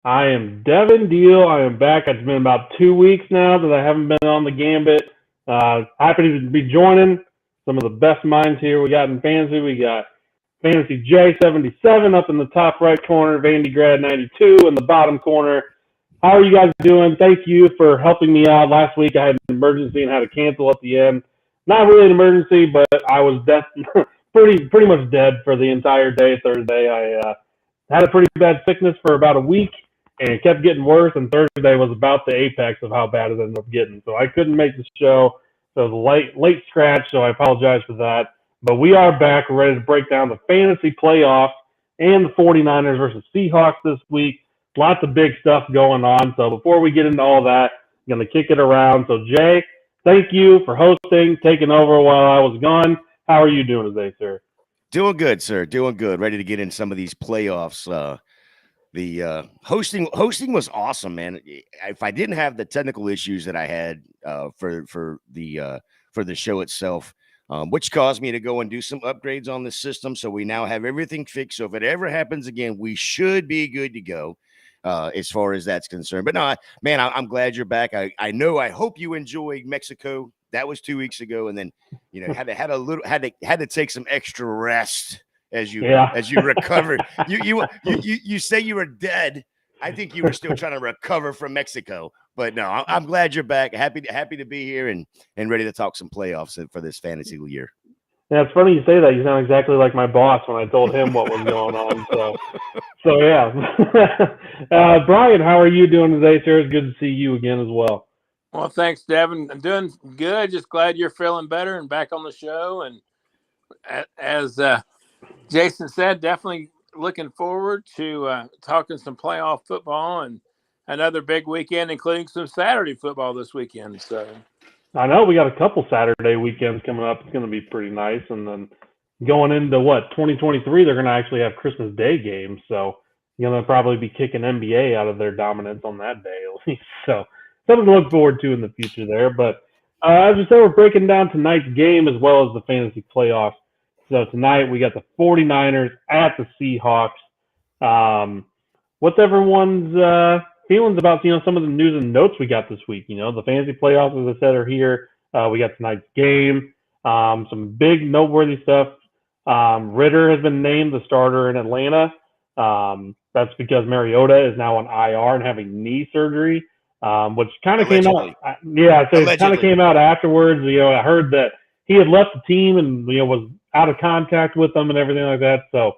I am Devin Deal. I am back. It's been about 2 weeks now that I haven't been on the Gambit. Happy to be joining some of the best minds here we got in fantasy. We got Fantasy J77 up in the top right corner, Vandy Grad 92 in the bottom corner. How are you guys doing? Thank you for helping me out. Last week I had an emergency and had to cancel at the end. Not really an emergency, but I was pretty much dead for the entire day Thursday. I had a pretty bad sickness for about a week, and it kept getting worse. And Thursday was about the apex of how bad it ended up getting. So I couldn't make the show. So it was a late scratch. So I apologize for that. But we are back. We're ready to break down the fantasy playoffs and the 49ers versus Seahawks this week. Lots of big stuff going on. So before we get into all that, I'm going to kick it around. So Jay, thank you for hosting, taking over while I was gone. How are you doing today, sir? Doing good, sir. Doing good. Ready to get in some of these playoffs. The hosting was awesome, man. If I didn't have the technical issues that I had for the show itself, which caused me to go and do some upgrades on the system, so we now have everything fixed. So if it ever happens again, we should be good to go as far as that's concerned. But no, man, I'm glad you're back. I hope you enjoyed Mexico. That was 2 weeks ago, and then had to take some extra rest as you recovered. You say you were dead. I think you were still trying to recover from Mexico. But no, I'm glad you're back. Happy to be here and ready to talk some playoffs for this fantasy year. Yeah, it's funny you say that. You sound exactly like my boss when I told him what was going on. So yeah. Brian, how are you doing today, sir? It's good to see you again as well. Well, thanks, Devin. I'm doing good. Just glad you're feeling better and back on the show. And as Jason said, definitely looking forward to talking some playoff football and another big weekend, including some Saturday football this weekend. So I know we got a couple Saturday weekends coming up. It's going to be pretty nice. And then going into 2023, they're going to actually have Christmas Day games. So you're going to probably be kicking NBA out of their dominance on that day at least. So something to look forward to in the future there. But as I said, we're breaking down tonight's game as well as the fantasy playoffs. So tonight we got the 49ers at the Seahawks. What's everyone's feelings about some of the news and notes we got this week? The fantasy playoffs, as I said, are here. We got tonight's game. Some big noteworthy stuff. Ritter has been named the starter in Atlanta. That's because Mariota is now on IR and having knee surgery, which kind of came out. Yeah, so it kind of came out afterwards. I heard that he had left the team and was out of contact with them and everything like that. So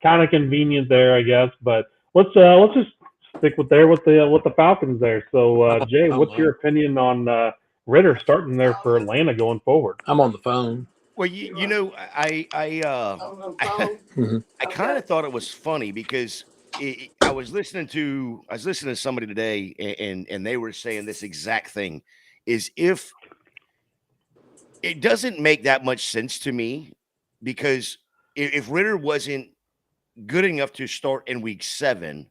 kind of convenient there, I guess. But let's just stick with the Falcons there. So Jay, what's your opinion on Ritter starting there for Atlanta going forward? I'm on the phone. Well, I kind of thought it was funny because I was listening to somebody today and they were saying this exact thing is if it doesn't make that much sense to me because if Ritter wasn't good enough to start in week 7,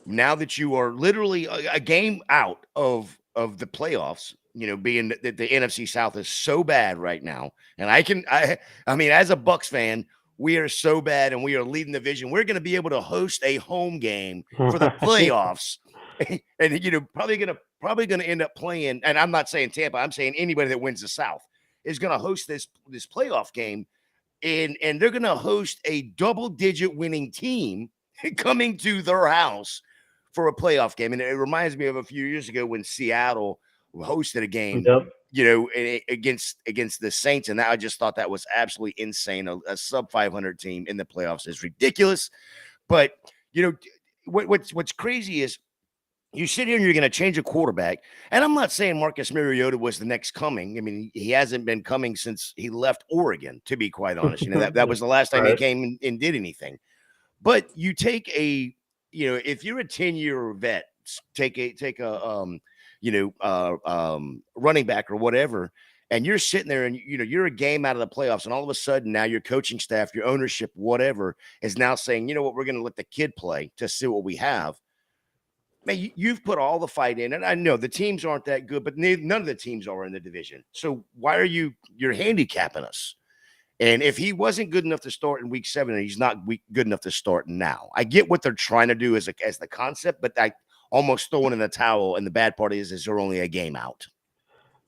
now that you are literally a game out of the playoffs, being that the NFC South is so bad right now. And I mean, as a Bucs fan, we are so bad and we are leading the division. We're going to be able to host a home game for the playoffs. And, probably going to end up playing. And I'm not saying Tampa, I'm saying anybody that wins the South is going to host this playoff game. And they're going to host a double-digit winning team coming to their house for a playoff game. And it reminds me of a few years ago when Seattle hosted a game, against the Saints. And I just thought that was absolutely insane. A sub 500 team in the playoffs is ridiculous. But, what's crazy is you sit here and you're going to change a quarterback. And I'm not saying Marcus Mariota was the next coming. I mean, he hasn't been coming since he left Oregon, to be quite honest. That was the last time he came and did anything. But you take if you're a 10-year vet, take a running back or whatever, and you're sitting there and you're a game out of the playoffs, and all of a sudden now your coaching staff, your ownership, whatever, is now saying, you know what, we're going to let the kid play to see what we have. Man, you've put all the fight in, and I know the teams aren't that good, but none of the teams are in the division. So why are you're handicapping us? And if he wasn't good enough to start in week 7, he's not good enough to start now. I get what they're trying to do as the concept, but I almost throwing in the towel. And the bad part is they're only a game out.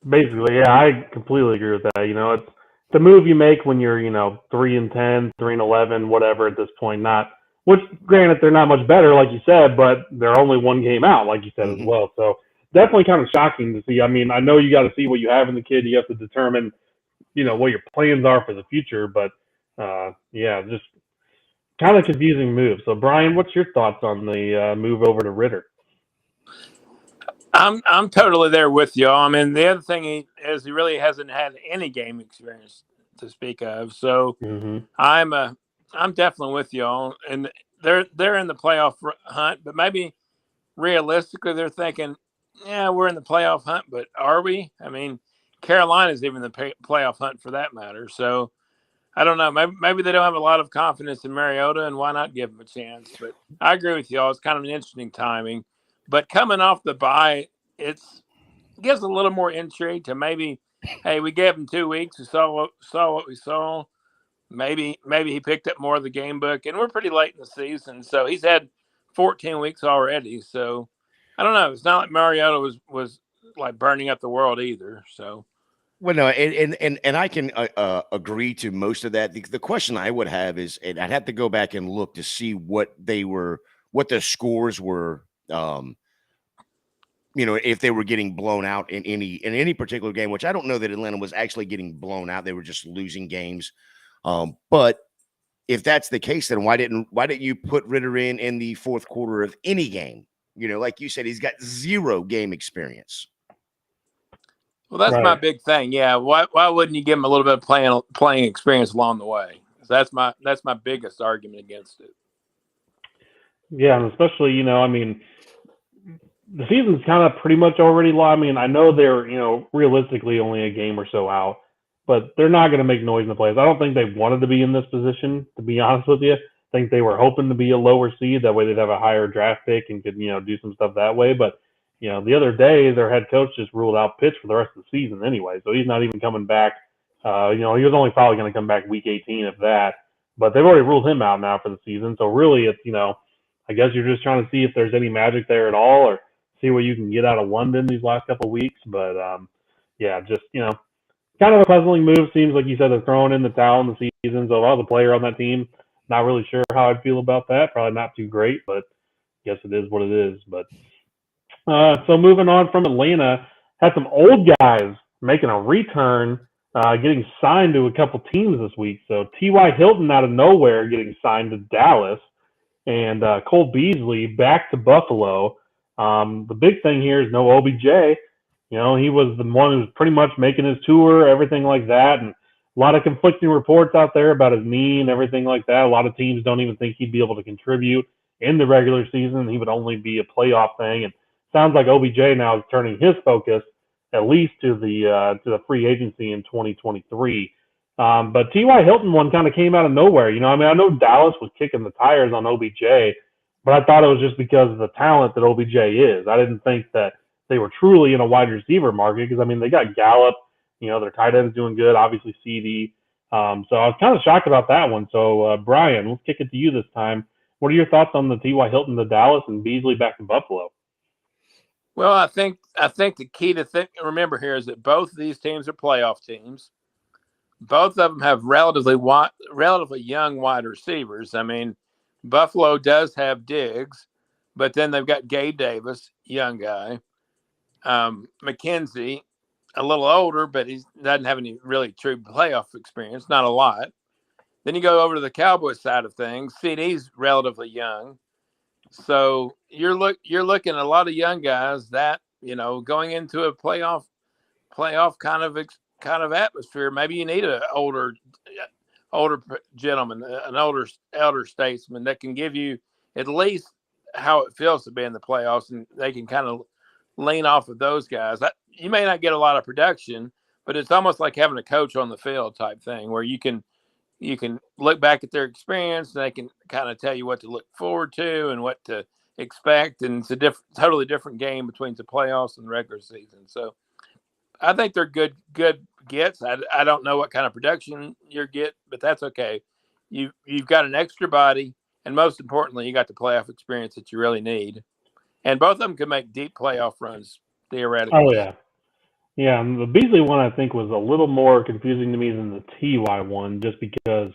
Basically, yeah, I completely agree with that. It's the move you make when you're 3-10, 3-11, whatever at this point. Not which, granted, they're not much better, like you said, but they're only one game out, like you said as well. So definitely kind of shocking to see. I mean, I know you got to see what you have in the kid. You have to determine, what your plans are for the future. But yeah, just kind of confusing move. So Brian, what's your thoughts on the move over to Ritter? I'm totally there with y'all. I mean, the other thing is he really hasn't had any game experience to speak of. So I'm definitely with y'all. And they're in the playoff hunt, but maybe realistically they're thinking, yeah, we're in the playoff hunt, but are we? I mean, Carolina's even the playoff hunt for that matter. So I don't know. Maybe they don't have a lot of confidence in Mariota, and why not give him a chance? But I agree with y'all. It's kind of an interesting timing. But coming off the bye, it gives a little more intrigue to maybe, hey, we gave him 2 weeks. We saw what we saw. Maybe he picked up more of the game book, and we're pretty late in the season, so he's had 14 weeks already. So I don't know. It's not like Mariota was like burning up the world either. So. Well, no, and I can agree to most of that. The question I would have is, and I'd have to go back and look to see what the scores were. If they were getting blown out in any particular game, which I don't know that Atlanta was actually getting blown out. They were just losing games. But if that's the case, then why didn't you put Ritter in the fourth quarter of any game? Like you said, he's got 0 game experience. Well, that's my big thing. Yeah, why wouldn't you give him a little bit of playing experience along the way? That's my biggest argument against it. Yeah, and especially I mean, the season's kind of pretty much already lost. I mean, I know they're realistically only a game or so out, but they're not going to make noise in the playoffs. I don't think they wanted to be in this position, to be honest with you. I think they were hoping to be a lower seed. That way they'd have a higher draft pick and could do some stuff that way. But the other day, their head coach just ruled out Pitts for the rest of the season anyway. So he's not even coming back. He was only probably going to come back week 18, if that. But they've already ruled him out now for the season. So really, it's, I guess you're just trying to see if there's any magic there at all or see what you can get out of London these last couple of weeks. But, yeah, just, kind of a puzzling move. Seems like you said they're throwing in the towel in the season. So if I was a player on that team, not really sure how I'd feel about that. Probably not too great, but I guess it is what it is. But so moving on from Atlanta, had some old guys making a return, getting signed to a couple teams this week. So T.Y. Hilton out of nowhere getting signed to Dallas, and Cole Beasley back to Buffalo. The big thing here is no OBJ. He was the one who was pretty much making his tour, everything like that, and a lot of conflicting reports out there about his knee and everything like that. A lot of teams don't even think he'd be able to contribute in the regular season. He would only be a playoff thing, and sounds like OBJ now is turning his focus at least to the free agency in 2023. But T.Y. Hilton one kind of came out of nowhere. I mean, I know Dallas was kicking the tires on OBJ, but I thought it was just because of the talent that OBJ is. I didn't think that they were truly in a wide receiver market because, I mean, they got Gallup. Their tight end's doing good, obviously CD. So I was kind of shocked about that one. So, Brian, let's kick it to you this time. What are your thoughts on the T.Y. Hilton to Dallas and Beasley back to Buffalo? Well, I think the key to remember here is that both of these teams are playoff teams. Both of them have relatively young wide receivers. I mean, Buffalo does have Diggs, but then they've got Gabe Davis, young guy. McKenzie, a little older, but he doesn't have any really true playoff experience, not a lot. Then you go over to the Cowboys side of things. CD's relatively young. So you're looking at a lot of young guys that, going into a playoff kind of atmosphere. Maybe you need an older gentleman, an elder statesman that can give you at least how it feels to be in the playoffs, and they can kind of lean off of those guys. You may not get a lot of production, but it's almost like having a coach on the field type thing where you can look back at their experience and they can kind of tell you what to look forward to and what to expect. And it's a totally different game between the playoffs and the regular season. So I think they're good gets. I don't know what kind of production you get, but that's okay. You've got an extra body, and most importantly, you got the playoff experience that you really need. And both of them can make deep playoff runs theoretically. Oh yeah. Yeah, and the Beasley one I think was a little more confusing to me than the TY one, just because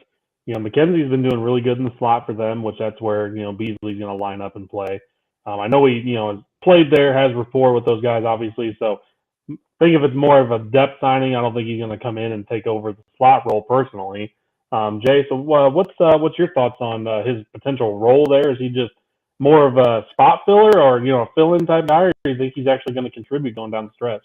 McKenzie's been doing really good in the slot for them, which that's where Beasley's going to line up and play. I know he has played there, has rapport with those guys, obviously. So I think if it's more of a depth signing, I don't think he's going to come in and take over the slot role personally. Jay, so what's your thoughts on his potential role there? Is he just more of a spot filler, or a fill-in type guy, or do you think he's actually going to contribute going down the stretch?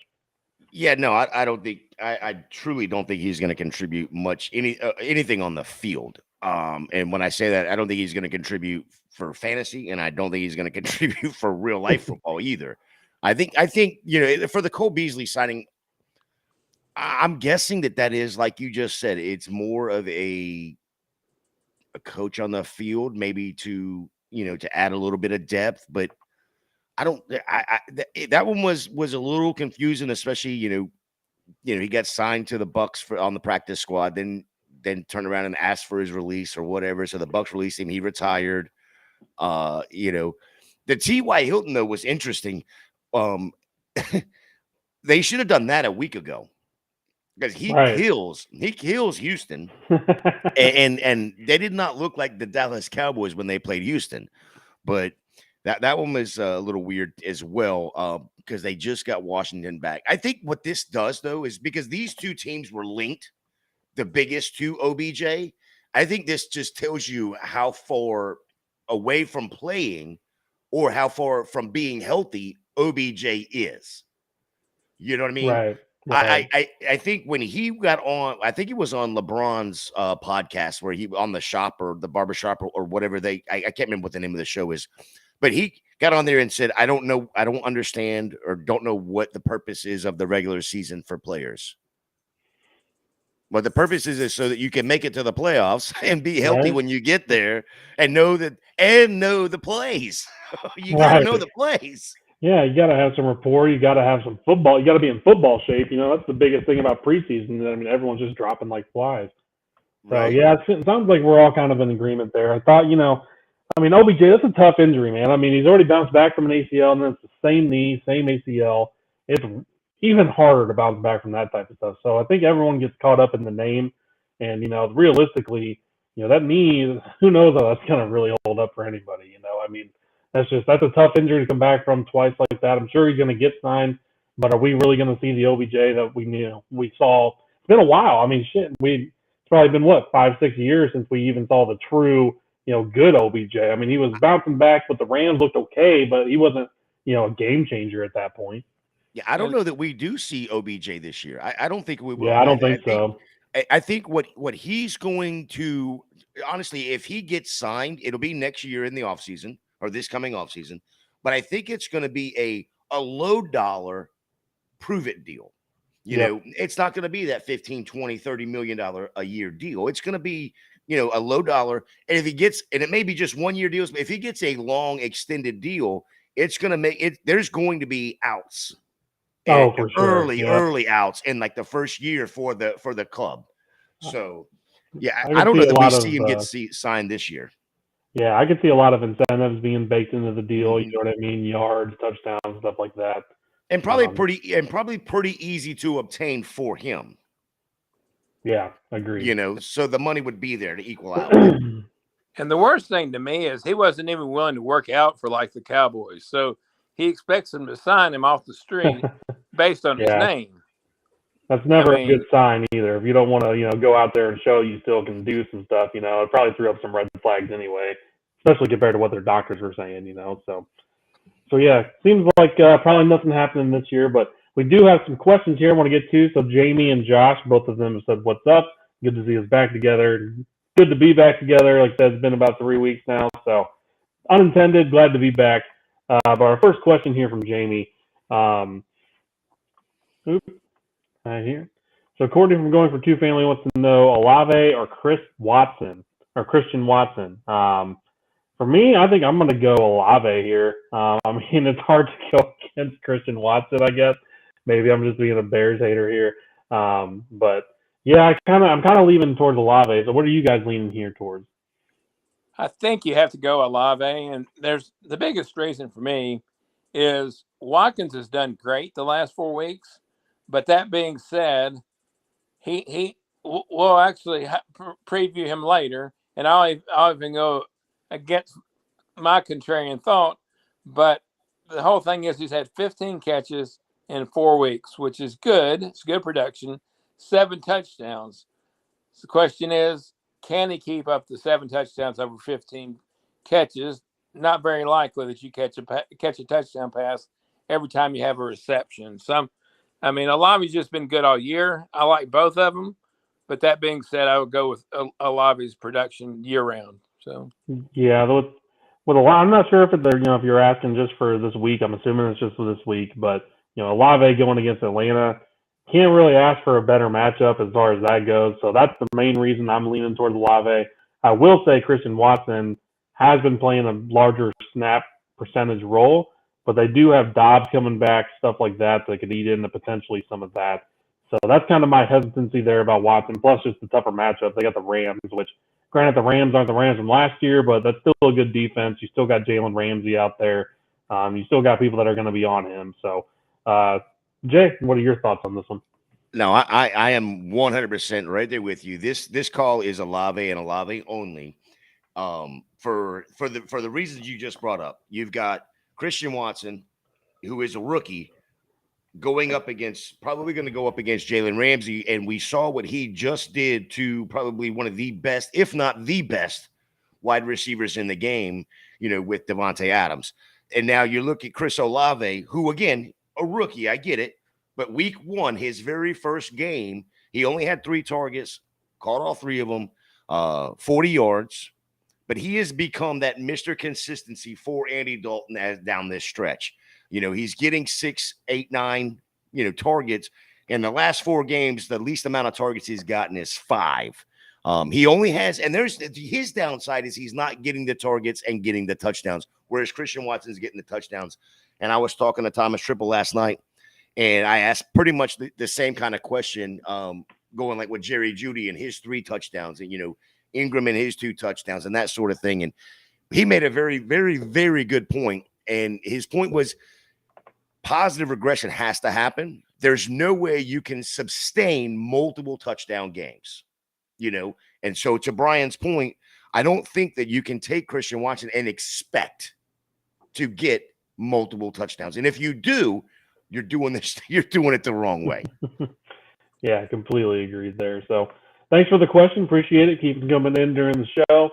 Yeah, no, I don't think I truly don't think he's going to contribute much anything on the field. And when I say that, I don't think he's going to contribute for fantasy, and I don't think he's going to contribute for real life football either. I think for the Cole Beasley signing, I'm guessing that is like you just said. It's more of a coach on the field, maybe to add a little bit of depth, but that one was a little confusing, especially he got signed to the Bucks on the practice squad, then turned around and asked for his release or whatever. So the Bucks released him. He retired. The T.Y. Hilton though was interesting. They should have done that a week ago because he kills Houston, and they did not look like the Dallas Cowboys when they played Houston, but. That one was a little weird as well because they just got Washington back. I think what this does, though, is because these two teams were linked, the biggest to OBJ, I think this just tells you how far away from playing or how far from being healthy OBJ is. You know what I mean? Right. I think when he got on, I think he was on LeBron's podcast where he on the shop or the barbershop or whatever I can't remember what the name of the show is. But he got on there and said, I don't know, I don't understand or don't know what the purpose is of the regular season for players. What the purpose is so that you can make it to the playoffs and be healthy when you get there and know the plays. You got to know the plays. Yeah, you got to have some rapport. You got to have some football. You got to be in football shape. That's the biggest thing about preseason. I mean, everyone's just dropping like flies. So, yeah, it sounds like we're all kind of in agreement there. I thought, OBJ, that's a tough injury, man. I mean, he's already bounced back from an ACL, and then it's the same knee, same ACL. It's even harder to bounce back from that type of stuff. So I think everyone gets caught up in the name. And, realistically, that knee, who knows how that's going to really hold up for anybody, I mean, that's a tough injury to come back from twice like that. I'm sure he's going to get signed, but are we really going to see the OBJ that we saw? It's been a while. I mean, shit, it's probably been, 5-6 years since we even saw the true good OBJ. I mean, he was bouncing back, but the Rams looked okay, but he wasn't, a game changer at that point. Yeah, I don't know that we do see OBJ this year. I don't think we will. Yeah, I don't think so. I think what he's going to, honestly, if he gets signed, it'll be next year in the offseason or this coming offseason. But I think it's going to be a low dollar prove it deal. It's not going to be that $15, $20, $30 million a year deal. It's going to be a low dollar. And if he gets, and it may be just 1 year deals, but if he gets a long extended deal, it's going to make it, there's going to be outs. Oh, for sure. Early outs in like the first year for the club. So yeah, I don't know that we see him get signed this year. Yeah, I could see a lot of incentives being baked into the deal, you know what I mean? Yards, touchdowns, stuff like that. And probably pretty easy to obtain for him. Yeah, agreed. So the money would be there to equal out. And the worst thing to me is he wasn't even willing to work out for like the Cowboys. So he expects them to sign him off the street based on his name. That's never a good sign either. If you don't want to, go out there and show you still can do some stuff, it probably threw up some red flags anyway, especially compared to what their doctors were saying, So yeah, seems like probably nothing happening this year, but we do have some questions here I want to get to. So Jamie and Josh, both of them have said, what's up? Good to see us back together. Good to be back together. Like I said, it's been about 3 weeks now. So unintended, glad to be back. But our first question here from Jamie. Right here. So Courtney from Going for Two Family wants to know Olave or Christian Watson. For me, I think I'm going to go Olave here. I mean, it's hard to go against Christian Watson, I guess. maybe I'm just being a Bears hater here. But yeah, I'm kind of leaning towards Olave. So what are you guys leaning here towards? I think you have to go Olave, and there's the biggest reason for me is Watkins has done great the last 4 weeks, but that being said, we'll actually preview him later, and I'll even go against my contrarian thought, but the whole thing is he's had 15 catches in 4 weeks, which is good. It's good production, 7 touchdowns. So the question is, can he keep up the 7 touchdowns over 15 catches? Not very likely that you catch a touchdown pass every time you have a reception. Olave's just been good all year. I like both of them, but that being said, I would go with Olave's production year round. So Yeah, with a lot, I'm not sure if they're if you're asking just for this week. I'm assuming it's just for this week, but Olave going against Atlanta, can't really ask for a better matchup as far as that goes. So that's the main reason I'm leaning towards Olave. I will say Christian Watson has been playing a larger snap percentage role, but they do have Dobbs coming back, stuff like that that could eat into potentially some of that. So that's kind of my hesitancy there about Watson. Plus, just the tougher matchup. They got the Rams, which granted, the Rams aren't the Rams from last year, but that's still a good defense. You still got Jalen Ramsey out there. You still got people that are going to be on him. So, Jay, what are your thoughts on this one? No, I am 100% right there with you. This call is Olave and Olave only. For the reasons you just brought up, you've got Christian Watson, who is a rookie, probably going to go up against Jalen Ramsey, and we saw what he just did to probably one of the best, if not the best, wide receivers in the game, with Devontae Adams. And now you look at Chris Olave, who, again, a rookie, I get it, but week 1, his very first game, he only had 3 targets, caught all 3 of them, 40 yards, but he has become that Mr. Consistency for Andy Dalton down this stretch. He's getting 6, 8, 9, targets. In the last 4 games, the least amount of targets he's gotten is 5. He only has, and there's his downside is he's not getting the targets and getting the touchdowns, whereas Christian Watson's getting the touchdowns. And I was talking to Thomas Triple last night, and I asked pretty much the same kind of question, going like with Jerry Jeudy and his 3 touchdowns, and Ingram and his 2 touchdowns, and that sort of thing. And he made a very, very, very good point. And his point was, positive regression has to happen. There's no way you can sustain multiple touchdown games, And so to Brian's point, I don't think that you can take Christian Watson and expect to get multiple touchdowns. And if you do, you're doing it the wrong way. Yeah, I completely agree there. So thanks for the question. Appreciate it. Keep them coming in during the show.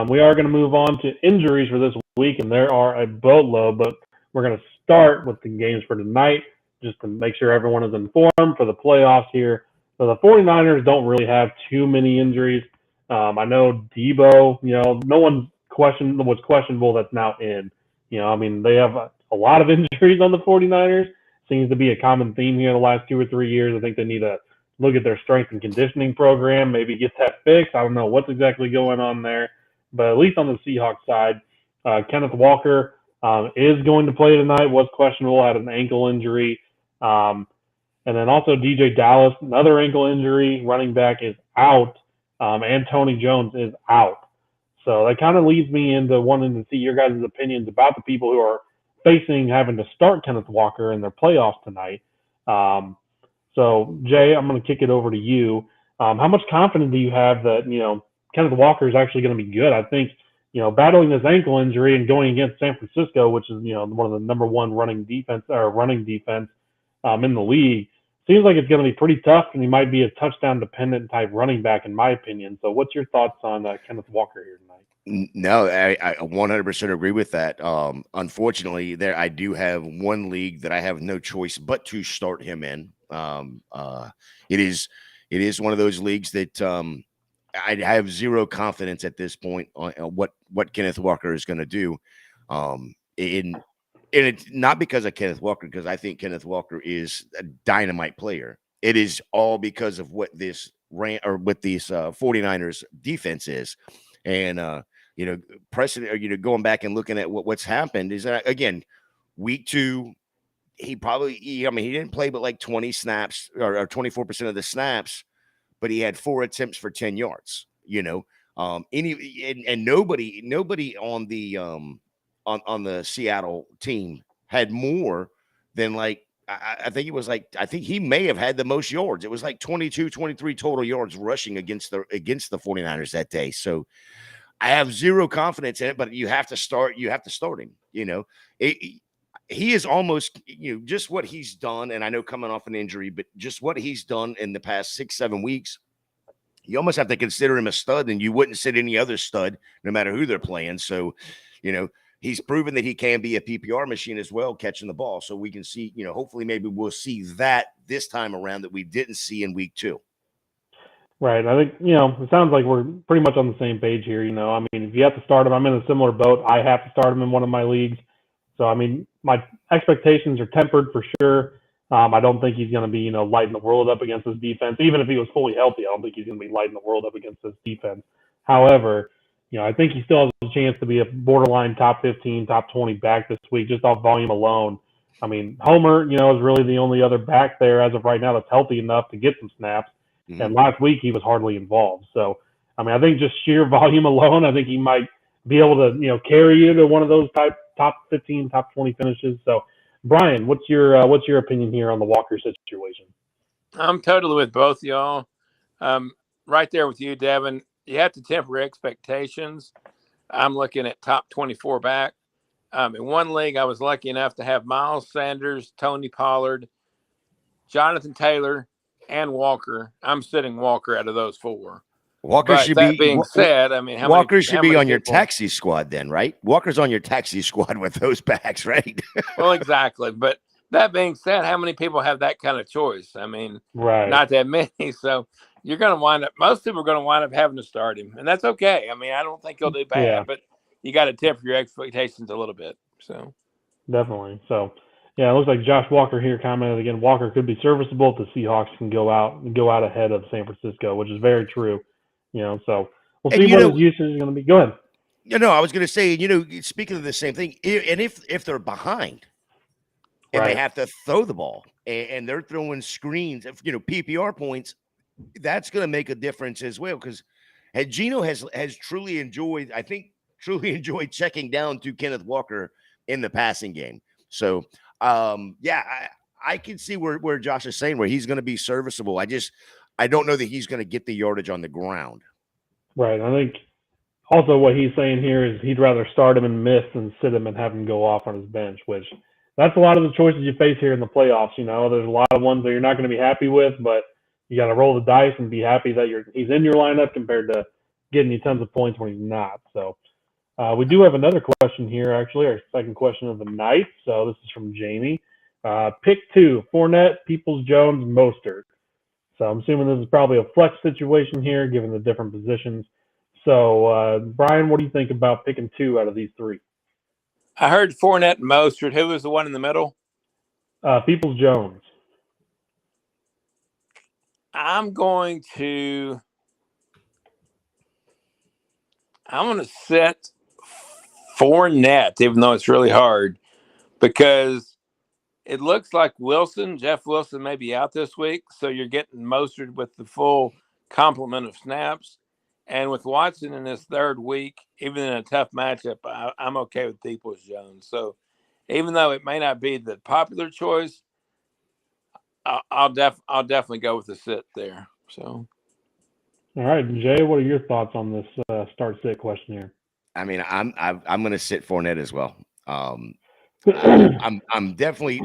We are going to move on to injuries for this week, and there are a boatload, but we're going to start with the games for tonight just to make sure everyone is informed for the playoffs here. So the 49ers don't really have too many injuries. I know Debo, no one was questionable that's now in. They have a lot of injuries on the 49ers. Seems to be a common theme here the last 2 or 3 years. I think they need to look at their strength and conditioning program, maybe get that fixed. I don't know what's exactly going on there. But at least on the Seahawks side, Kenneth Walker is going to play tonight, was questionable, had an ankle injury. And then also DJ Dallas, another ankle injury. Running back is out. And Tony Jones is out. So that kind of leads me into wanting to see your guys' opinions about the people who are facing having to start Kenneth Walker in their playoffs tonight. So, Jay, I'm going to kick it over to you. How much confidence do you have that, Kenneth Walker is actually going to be good? I think, battling this ankle injury and going against San Francisco, which is, one of the number 1 running defense in the league, seems like it's going to be pretty tough, and he might be a touchdown-dependent type running back, in my opinion. So what's your thoughts on Kenneth Walker here tonight? No, I 100% agree with that. Unfortunately, I do have one league that I have no choice but to start him in. It is one of those leagues that I have zero confidence at this point on what Kenneth Walker is going to do. And it's not because of Kenneth Walker, because I think Kenneth Walker is a dynamite player. It is all because of what this 49ers defense is. And, precedent, going back and looking at what's happened is that, again, week 2, he probably, I mean, he didn't play but like 20 snaps or 24% of the snaps, but he had 4 attempts for 10 yards, and nobody on the on the Seattle team had more than like, I think it was like, I think he may have had the most yards. It was like 22, 23 total yards rushing against the 49ers that day. So I have zero confidence in it, but you have to start him, he is almost, just what he's done. And I know coming off an injury, but just what he's done in the past 6-7 weeks, you almost have to consider him a stud, and you wouldn't sit any other stud no matter who they're playing. So, he's proven that he can be a PPR machine as well, catching the ball. So we can see, hopefully maybe we'll see that this time around that we didn't see in week 2. Right. I think, it sounds like we're pretty much on the same page here. I mean, if you have to start him, I'm in a similar boat. I have to start him in one of my leagues. So, I mean, my expectations are tempered for sure. I don't think he's going to be, lighting the world up against this defense. Even if he was fully healthy, I don't think he's going to be lighting the world up against this defense. However, I think he still has a chance to be a borderline top 15, top 20 back this week, just off volume alone. I mean, Homer, is really the only other back there as of right now that's healthy enough to get some snaps. Mm-hmm. And last week he was hardly involved. So, I mean, I think just sheer volume alone, I think he might be able to, carry you to one of those top 15, top 20 finishes. So, Brian, what's your opinion here on the Walker situation? I'm totally with both y'all. Right there with you, Devin. You have to temper expectations. I'm looking at top 24 back. In one league, I was lucky enough to have Miles Sanders, Tony Pollard, Jonathan Taylor, and Walker. I'm sitting Walker out of those 4. Walker but should that be. being said, I mean, Walker should be on your taxi squad then, right? Walker's on your taxi squad with those backs, right? Well, exactly. But that being said, how many people have that kind of choice? I mean, not that many. So you're going to wind up. Most people are going to wind up having to start him, and that's okay. I mean, I don't think he'll do bad, but you got to temper your expectations a little bit. So definitely. So. Yeah, it looks like Josh Walker here commented again. Walker could be serviceable if the Seahawks can go out ahead of San Francisco, which is very true. So we'll see what his usage is going to be. Go ahead. I was going to say, speaking of the same thing, and if they're behind and they have to throw the ball and they're throwing screens, PPR points, that's going to make a difference as well. Because Gino has truly enjoyed checking down to Kenneth Walker in the passing game. So. I can see where Josh is saying where he's going to be serviceable. I don't know that he's going to get the yardage on the ground. Right. I think also what he's saying here is he'd rather start him and miss than sit him and have him go off on his bench, which that's a lot of the choices you face here in the playoffs. There's a lot of ones that you're not going to be happy with, but you got to roll the dice and be happy that he's in your lineup compared to getting you tons of points when he's not. So. We do have another question here, actually, our second question of the night. So this is from Jamie. Pick 2, Fournette, Peoples-Jones, Mostert. So I'm assuming this is probably a flex situation here, given the different positions. So, Brian, what do you think about picking 2 out of these 3? I heard Fournette and Mostert. Who was the one in the middle? Peoples-Jones. I'm going to set Fournette, even though it's really hard, because it looks like Jeff Wilson may be out this week, so you're getting Mostert with the full complement of snaps. And with Watson in his 3rd week, even in a tough matchup, I'm okay with Peoples-Jones. So even though it may not be the popular choice, I'll definitely go with the sit there. So, all right, Jay, what are your thoughts on this start-sit question here? I mean, I'm going to sit Fournette as well. I'm definitely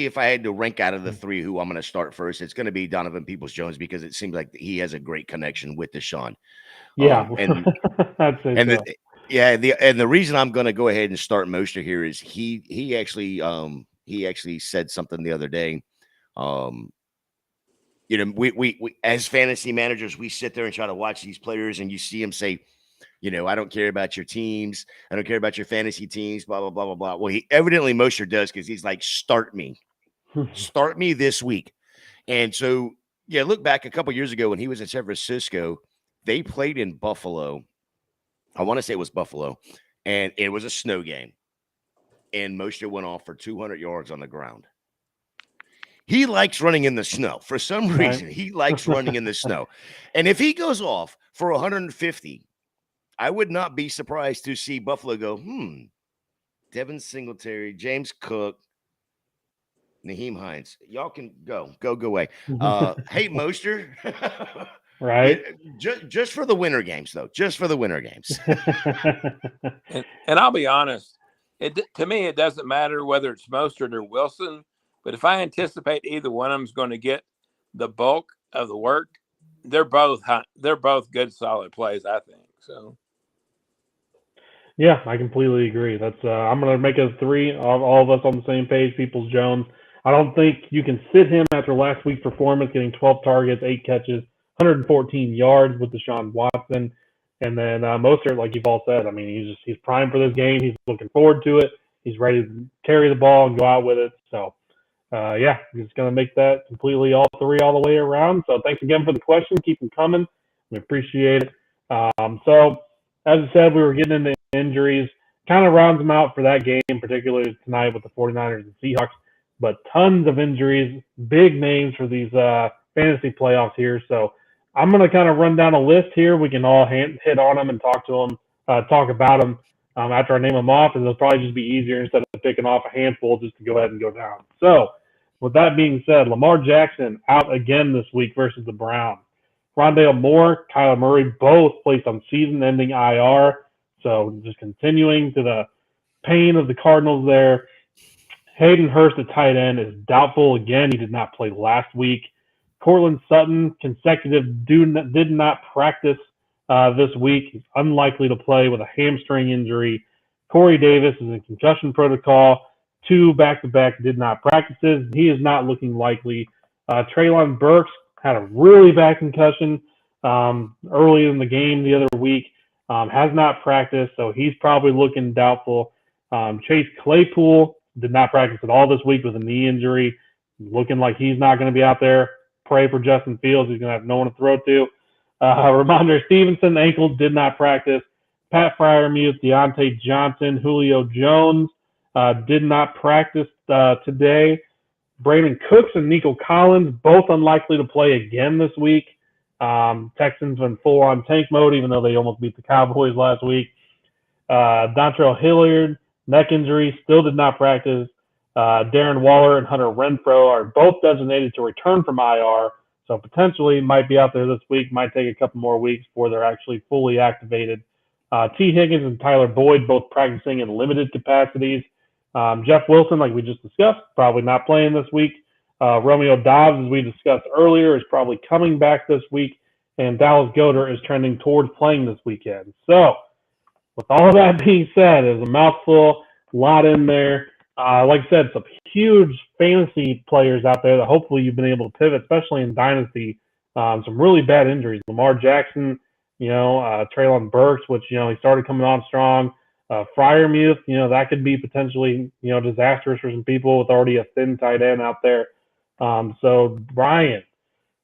if I had to rank out of the 3 who I'm going to start first, it's going to be Donovan Peoples-Jones because it seems like he has a great connection with Deshaun. Yeah, and the reason I'm going to go ahead and start Mostert here is he actually said something the other day. We as fantasy managers, we sit there and try to watch these players, and you see him say, I don't care about your teams. I don't care about your fantasy teams, blah, blah, blah, blah, blah. Well, he evidently Mostert does because he's like, start me this week. And so, look back a couple years ago when he was in San Francisco, they played in Buffalo. I want to say it was Buffalo, and it was a snow game. And Mostert went off for 200 yards on the ground. He likes running in the snow. For some reason, he likes running in the snow. And if he goes off for 150, I would not be surprised to see Buffalo go, Devin Singletary, James Cook, Naheem Hines. Y'all can go away. Hey, Moster. Right. Just for the winter games, though. Just for the winter games. and I'll be honest. To me, it doesn't matter whether it's Mostert or Wilson. But if I anticipate either one of them is going to get the bulk of the work, they're both good, solid plays, I think. So, yeah, I completely agree. That's I'm going to make a 3, all of us on the same page. Peoples Jones. I don't think you can sit him after last week's performance, getting 12 targets, 8 catches, 114 yards with Deshaun Watson, and then Mostert, like you've all said. I mean, he's primed for this game. He's looking forward to it. He's ready to carry the ball and go out with it. So. Yeah, he's going to make that completely all 3 all the way around. So thanks again for the question. Keep them coming. We appreciate it. So as I said, we were getting into injuries. Kind of rounds them out for that game, particularly tonight with the 49ers and Seahawks. But tons of injuries, big names for these fantasy playoffs here. So I'm going to kind of run down a list here. We can all hit on them and talk about them after I name them off, and it'll probably just be easier instead of picking off a handful just to go ahead and go down. So with that being said, Lamar Jackson out again this week versus the Browns. Rondale Moore, Kyler Murray, both placed on season-ending IR. So just continuing to the pain of the Cardinals there. Hayden Hurst, the tight end, is doubtful again. He did not play last week. Cortland Sutton, did not practice this week. He's unlikely to play with a hamstring injury. Corey Davis is in concussion protocol. 2 back-to-back did not practices. He is not looking likely. Treylon Burks had a really bad concussion early in the game the other week. Has not practiced, so he's probably looking doubtful. Chase Claypool did not practice at all this week with a knee injury. Looking like he's not going to be out there. Pray for Justin Fields. He's going to have no one to throw to. Ramondre Stevenson, ankle, did not practice. Pat Freiermuth, Deontay Johnson, Julio Jones did not practice today. Brandon Cooks and Nico Collins, both unlikely to play again this week. Texans in full-on tank mode, even though they almost beat the Cowboys last week. Dontrell Hilliard, neck injury, still did not practice. Darren Waller and Hunter Renfrow are both designated to return from IR, so potentially might be out there this week. Might take a couple more weeks before they're actually fully activated. T. Higgins and Tyler Boyd both practicing in limited capacities. Jeff Wilson, like we just discussed, probably not playing this week. Romeo Dobbs, as we discussed earlier, is probably coming back this week. And Dallas Goedert is trending towards playing this weekend. So, with all that being said, there's a mouthful, a lot in there. Like I said, some huge fantasy players out there that hopefully you've been able to pivot, especially in Dynasty. Some really bad injuries. Lamar Jackson, Treylon Burks, which, he started coming on strong. Freiermuth, that could be potentially, disastrous for some people with already a thin tight end out there. So, Brian,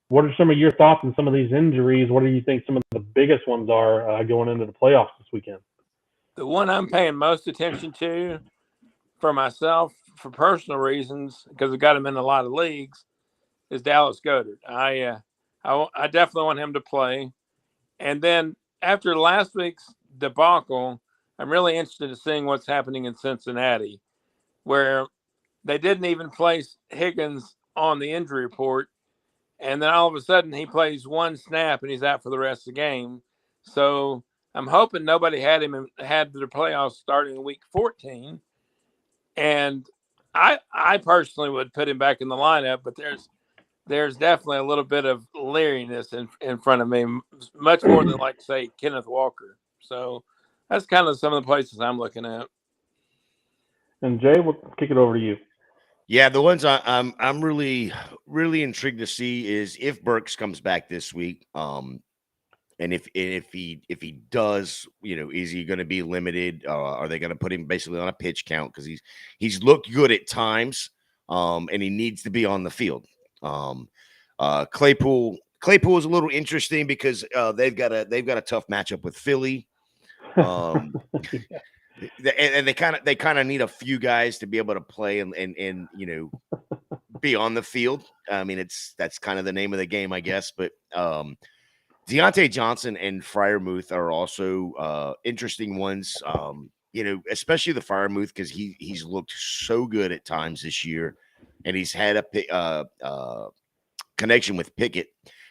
what are some of your thoughts on some of these injuries? What do you think some of the biggest ones are going into the playoffs this weekend? The one I'm paying most attention to for myself, for personal reasons, because I got him in a lot of leagues, is Dallas Goedert. I definitely want him to play. And then after last week's debacle, I'm really interested in seeing what's happening in Cincinnati, where they didn't even place Higgins on the injury report. And then all of a sudden he plays one snap and he's out for the rest of the game. So I'm hoping nobody had their playoffs starting in week 14. And I personally would put him back in the lineup, but there's definitely a little bit of leeriness in front of me, much more than, like, say, Kenneth Walker. So that's kind of some of the places I'm looking at. And Jay, we'll kick it over to you. Yeah, the ones I'm really, really intrigued to see is if Burks comes back this week. And if he does, is he going to be limited? Are they going to put him basically on a pitch count because he's looked good at times, and he needs to be on the field. Claypool is a little interesting because they've got a tough matchup with Philly. And they kind of need a few guys to be able to play and be on the field. I mean, that's kind of the name of the game, I guess. But Deontay Johnson and Freiermuth are also interesting ones. Especially the Freiermuth because he's looked so good at times this year, and he's had a connection with Pickett.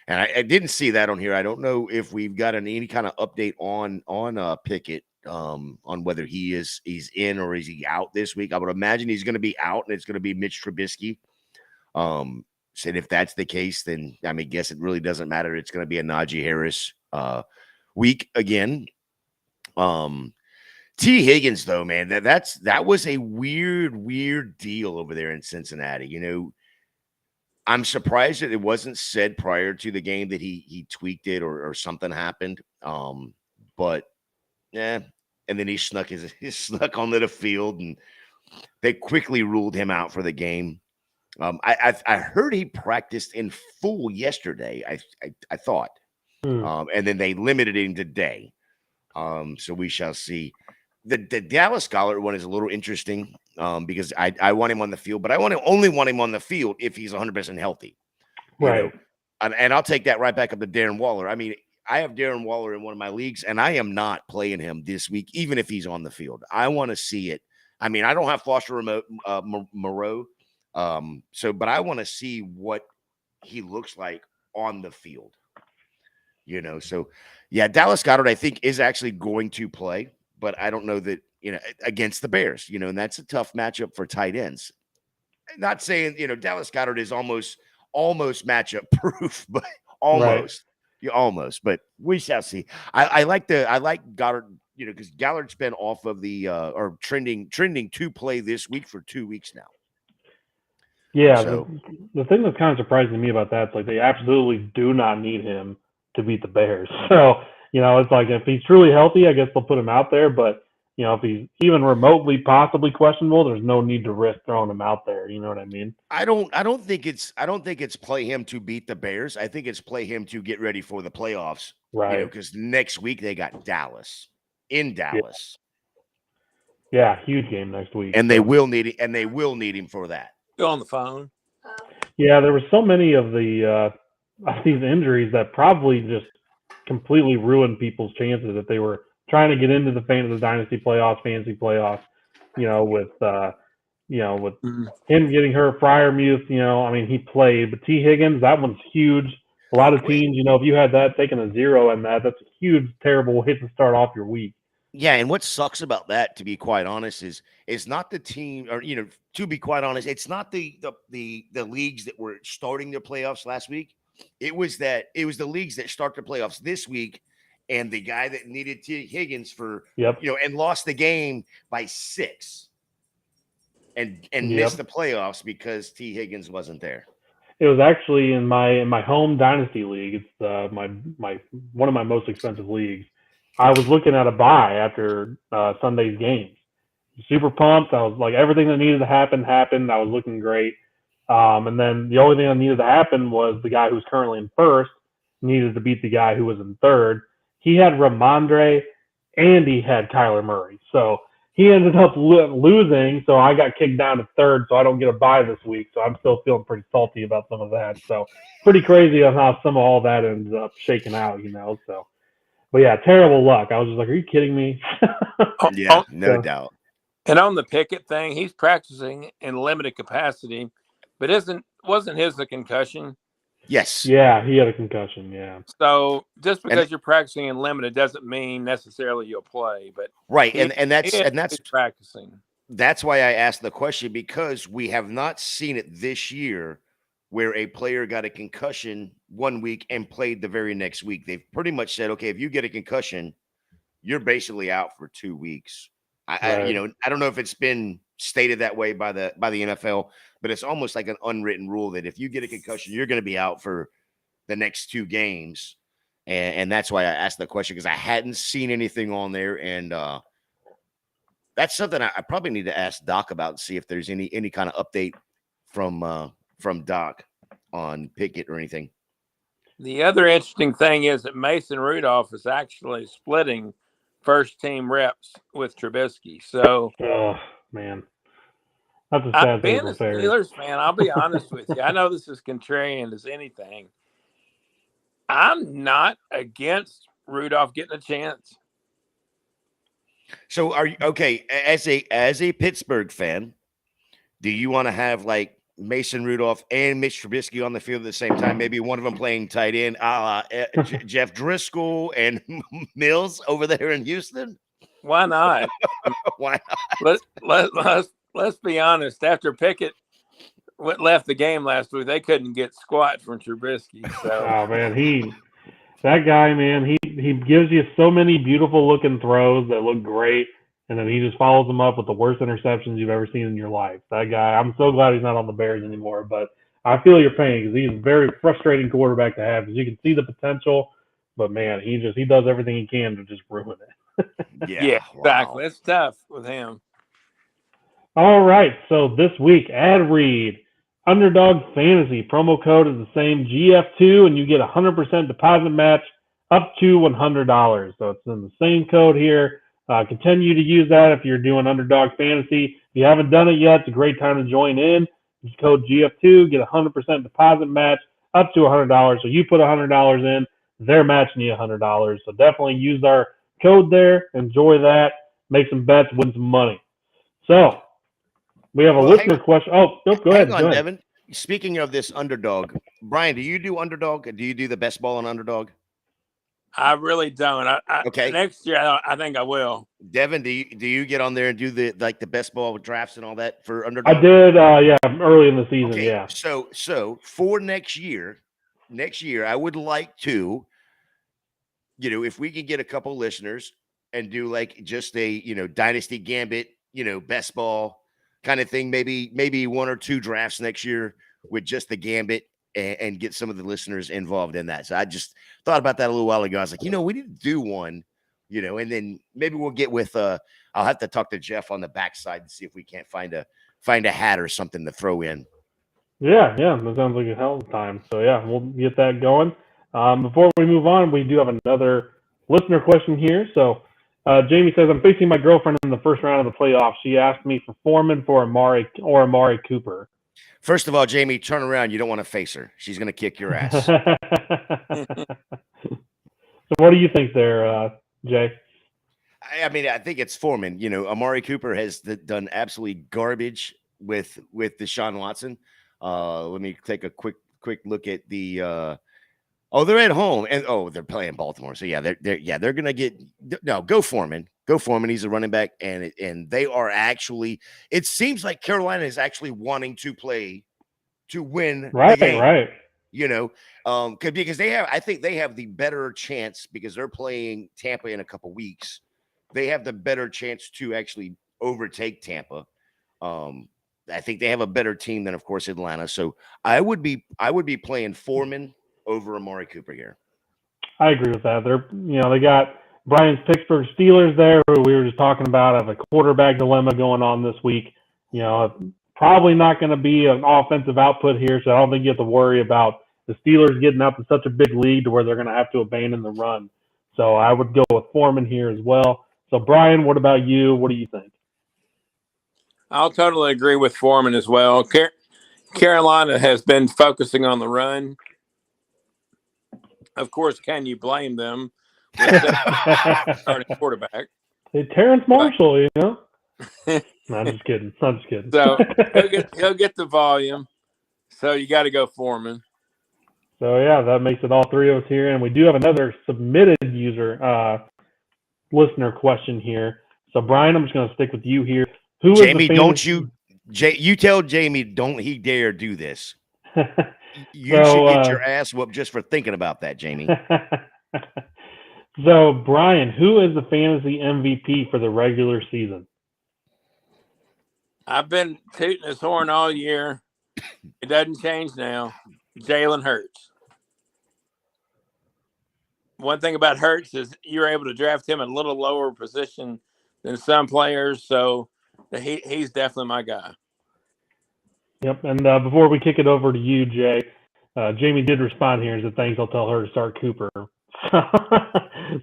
And I didn't see that on here. I don't know if we've got any kind of update on Pickett on whether he's in or is he out this week. I would imagine he's going to be out, and it's going to be Mitch Trubisky. And if that's the case, then I mean, guess it really doesn't matter. It's going to be a Najee Harris week again. T. Higgins, though, man, that was a weird deal over there in Cincinnati. I'm surprised that it wasn't said prior to the game that he tweaked it or something happened. But yeah, and then he snuck onto the field, and they quickly ruled him out for the game. I heard he practiced in full yesterday. I thought, and then they limited him today. So we shall see. The Dallas Goedert one is a little interesting because I want him on the field, but I only want him on the field if he's 100% healthy. Right. And I'll take that right back up to Darren Waller. I mean, I have Darren Waller in one of my leagues, and I am not playing him this week, even if he's on the field. I want to see it. I mean, I don't have Foster Moreau, but I want to see what he looks like on the field. So yeah, Dallas Goedert, I think, is actually going to play. But I don't know that, against the Bears, and that's a tough matchup for tight ends. Not saying, Dallas Goedert is almost matchup proof, but almost. Right. Almost. But we shall see. I like Goddard, because Gallard's been off of the or trending to play this week for 2 weeks now. Yeah, so, the thing that's kind of surprising to me about that is like they absolutely do not need him to beat the Bears. So it's like if he's truly healthy, I guess they'll put him out there. But if he's even remotely possibly questionable, there's no need to risk throwing him out there. You know what I mean? I don't think it's play him to beat the Bears. I think it's play him to get ready for the playoffs. Right. Because next week they got Dallas in Dallas. Yeah, huge game next week. And they will need it, and they will need him for that. Go on the phone. Yeah, there were so many of these injuries that probably just completely ruined people's chances if they were trying to get into the Dynasty playoffs, fantasy playoffs, with him getting hurt, Freiermuth, I mean, he played, but T. Higgins, that one's huge. A lot of teams, if you had that taking a 0 in that's a huge, terrible hit to start off your week. Yeah, and what sucks about that, to be quite honest, is not the team, or to be quite honest, it's not the leagues that were starting their playoffs last week. It was the leagues that start the playoffs this week, and the guy that needed T. Higgins for and lost the game by 6, and missed the playoffs because T. Higgins wasn't there. It was actually in my home Dynasty league. It's my one of my most expensive leagues. I was looking at a bye after Sunday's games. Super pumped. I was like, everything that needed to happen happened. I was looking great. And then the only thing that needed to happen was the guy who's currently in first needed to beat the guy who was in third. He had Ramondre and he had Kyler Murray. So he ended up losing. So I got kicked down to third. So I don't get a bye this week. So I'm still feeling pretty salty about some of that. So pretty crazy on how some of all that ends up shaking out, So, but yeah, terrible luck. I was just like, are you kidding me? Yeah, no doubt. And on the Pickett thing, he's practicing in limited capacity. But wasn't his a concussion? Yes. Yeah, he had a concussion, yeah. So just because you're practicing in limited doesn't mean necessarily you'll play. But right, and that's practicing. That's why I asked the question, because we have not seen it this year where a player got a concussion 1 week and played the very next week. They've pretty much said, okay, if you get a concussion, you're basically out for 2 weeks. I don't know if it's been stated that way by the NFL, but it's almost like an unwritten rule that if you get a concussion, you're going to be out for the next 2 games. And that's why I asked the question, because I hadn't seen anything on there. And that's something I probably need to ask Doc about and see if there's any kind of update from Doc on Pickett or anything. The other interesting thing is that Mason Rudolph is actually splitting first team reps with Trubisky. So, oh man, That's a sad Being state a of affairs. Steelers fan, I'll be honest with you. I know this is contrarian as anything. I'm not against Rudolph getting a chance. So are you okay as a Pittsburgh fan? Do you want to have like Mason Rudolph and Mitch Trubisky on the field at the same time? Maybe one of them playing tight end, Jeff Driscoll and Mills over there in Houston. Why not? Why not? Let's be honest. After Pickett left the game last week, they couldn't get squat from Trubisky. So. Oh man, that guy, man, he gives you so many beautiful looking throws that look great, and then he just follows them up with the worst interceptions you've ever seen in your life. That guy, I'm so glad he's not on the Bears anymore, but I feel your pain because he's a very frustrating quarterback to have because you can see the potential, but man, he does everything he can to just ruin it. Yeah, exactly. It's tough with him. All right, so this week, ad read, Underdog Fantasy, promo code is the same, GF2, and you get 100% deposit match up to $100. So it's in the same code here. Continue to use that if you're doing Underdog Fantasy. If you haven't done it yet, it's a great time to join in. Use code GF2, get 100% deposit match up to $100. So you put $100 in, they're matching you $100. So definitely use our code there. Enjoy that. Make some bets, win some money. So we have a listener question. Oh, go ahead. Hang on, Devin. Speaking of this Underdog, Brian, do you do Underdog? Do you do the best ball on Underdog? I really don't. Okay. Next year, I think I will. Devin, do you get on there and do the best ball drafts and all that for Underdog? I did, early in the season, okay. yeah. So for next year, I would like to, if we could get a couple listeners and do like just a, Dynasty Gambit, best ball kind of thing, maybe one or two drafts next year with just the Gambit and get some of the listeners involved in that. So I just thought about that a little while ago. I was like, we need to do one, and then maybe we'll get with I'll have to talk to Jeff on the backside and see if we can't find a hat or something to throw in. Yeah, that sounds like a hell of a time. So yeah, we'll get that going. Before we move on, we do have another listener question here. So Jamie says, I'm facing my girlfriend in the first round of the playoffs. She asked me for Foreman for Amari Cooper. First of all, Jamie, turn around. You don't want to face her. She's going to kick your ass. So what do you think there, Jay? I mean, I think it's Foreman. Amari Cooper has done absolutely garbage with Deshaun Watson. Let me take a quick look at the they're at home and they're playing Baltimore. So yeah, they're gonna get go Foreman. Go Foreman. He's a running back, and they are actually. It seems like Carolina is actually wanting to play to win. Right, the game, right. Because I think they have the better chance because they're playing Tampa in a couple weeks. They have the better chance to actually overtake Tampa. I think they have a better team than, of course, Atlanta. So I would be playing Foreman over Amari Cooper here. I agree with that. They got Brian's Pittsburgh Steelers there, who we were just talking about, have a quarterback dilemma going on this week. Probably not going to be an offensive output here, so I don't think you have to worry about the Steelers getting up to such a big lead to where they're going to have to abandon the run. So I would go with Foreman here as well. So Brian, what about you? What do you think? I'll totally agree with Foreman as well. Carolina has been focusing on the run. Of course, can you blame them with starting quarterback? Hey, Terrence Marshall, No, I'm just kidding. I'm just kidding. So he'll get the volume. So you got to go Foreman. So yeah, that makes it all three of us here, and we do have another submitted user listener question here. So Brian, I'm just going to stick with you here. Who Jamie, is don't you? You tell Jamie, don't he dare do this. You should get your ass whooped just for thinking about that, Jamie. So, Brian, who is the fantasy MVP for the regular season? I've been tooting his horn all year. It doesn't change now. Jalen Hurts. One thing about Hurts is you're able to draft him in a little lower position than some players, so he's definitely my guy. Yep, and before we kick it over to you, Jay, Jamie did respond here and said, thanks, I'll tell her to start Cooper.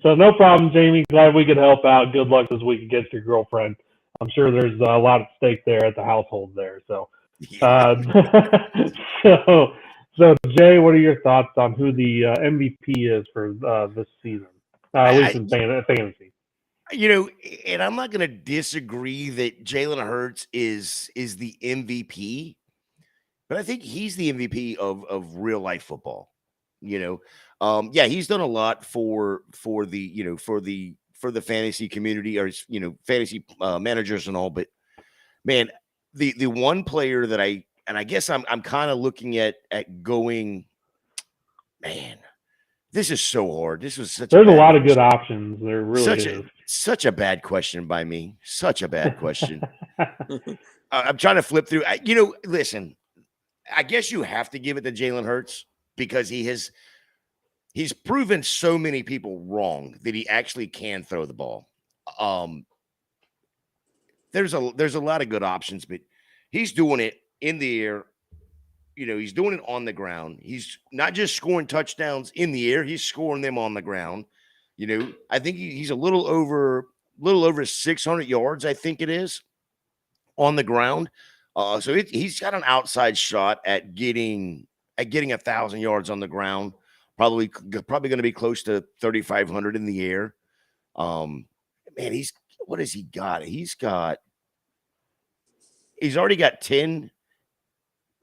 So no problem, Jamie. Glad we could help out. Good luck this week against your girlfriend I'm sure there's a lot at stake there at the household there. So, Yeah. so Jay, what are your thoughts on who the MVP is for this season? At least in fantasy. And I'm not going to disagree that Jalen Hurts is the MVP, but I think he's the MVP of real life football. Yeah, he's done a lot for the fantasy community, or fantasy managers and all. But man, the one player that I guess I'm kind of looking at going, man, this is so hard. This was such. There's a lot of good options. There really is. Such a bad question by me. Such a bad question. I'm trying to flip through. Listen, I guess you have to give it to Jalen Hurts because he's proven so many people wrong that he actually can throw the ball. There's a lot of good options, but he's doing it in the air. He's doing it on the ground. He's not just scoring touchdowns in the air; he's scoring them on the ground. I think he's a little over 600 yards. I think it is on the ground. So he's got an outside shot at getting 1,000 yards on the ground. Probably going to be close to 3,500 in the air. Man, what has he got? He's already got 10.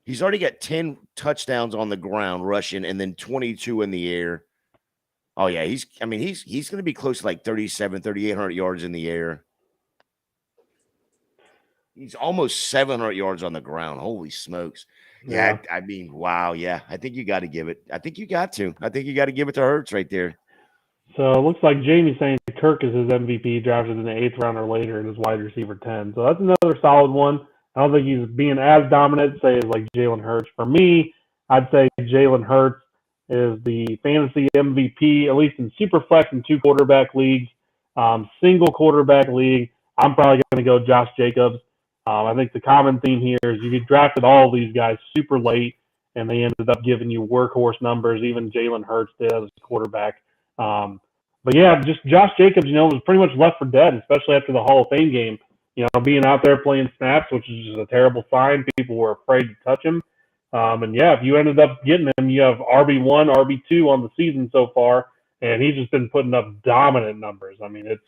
He's already got 10 touchdowns on the ground rushing, and then 22 in the air. Oh yeah, he's going to be close to like 3,800 yards in the air. He's almost 700 yards on the ground. Holy smokes. Yeah. Wow. Yeah. I think you got to give it. I think you got to give it to Hurts right there. So it looks like Jamie's saying Kirk is his MVP, drafted in the 8th round or later, and his wide receiver 10. So that's another solid one. I don't think he's being as dominant, say, as like Jalen Hurts. For me, I'd say Jalen Hurts is the fantasy MVP, at least in Superflex and 2 quarterback leagues. Single quarterback league, I'm probably going to go Josh Jacobs. I think the common theme here is you drafted all of these guys super late, and they ended up giving you workhorse numbers. Even Jalen Hurts did as a quarterback. But yeah, just Josh Jacobs, was pretty much left for dead, especially after the Hall of Fame game. Being out there playing snaps, which is just a terrible sign. People were afraid to touch him. And yeah, if you ended up getting him, you have RB1, RB2 on the season so far, and he's just been putting up dominant numbers. I mean, it's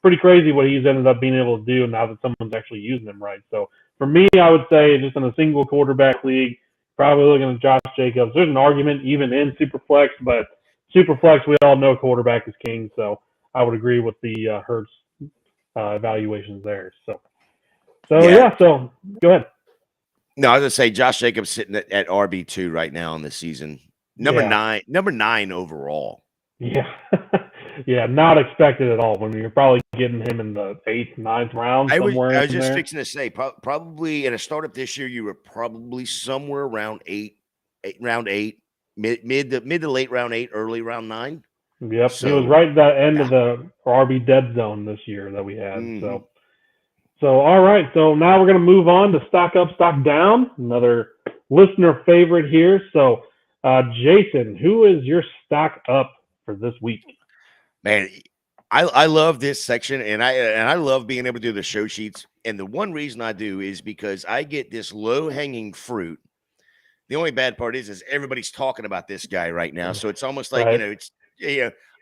pretty crazy what he's ended up being able to do now that someone's actually using him right. So for me, I would say just in a single quarterback league, probably looking at Josh Jacobs. There's an argument even in Superflex, but Superflex, we all know quarterback is king. So I would agree with the Hurts evaluations there. So go ahead. No, I was gonna say Josh Jacobs sitting at RB2 right now in the season. Number 9 overall. Yeah. Yeah, not expected at all. When you're probably getting him in the 8th, 9th round. I was just fixing to say, probably in a startup this year, you were probably somewhere around round 8, mid to late round 8, early round 9. Yep, he was right at the end of the RB dead zone this year that we had. Mm-hmm. So all right. So now we're going to move on to stock up, stock down. Another listener favorite here. So, Jason, who is your stock up for this week? Man, I love this section, and I love being able to do the show sheets. And the one reason I do is because I get this low hanging fruit. The only bad part is everybody's talking about this guy right now, so it's almost like right.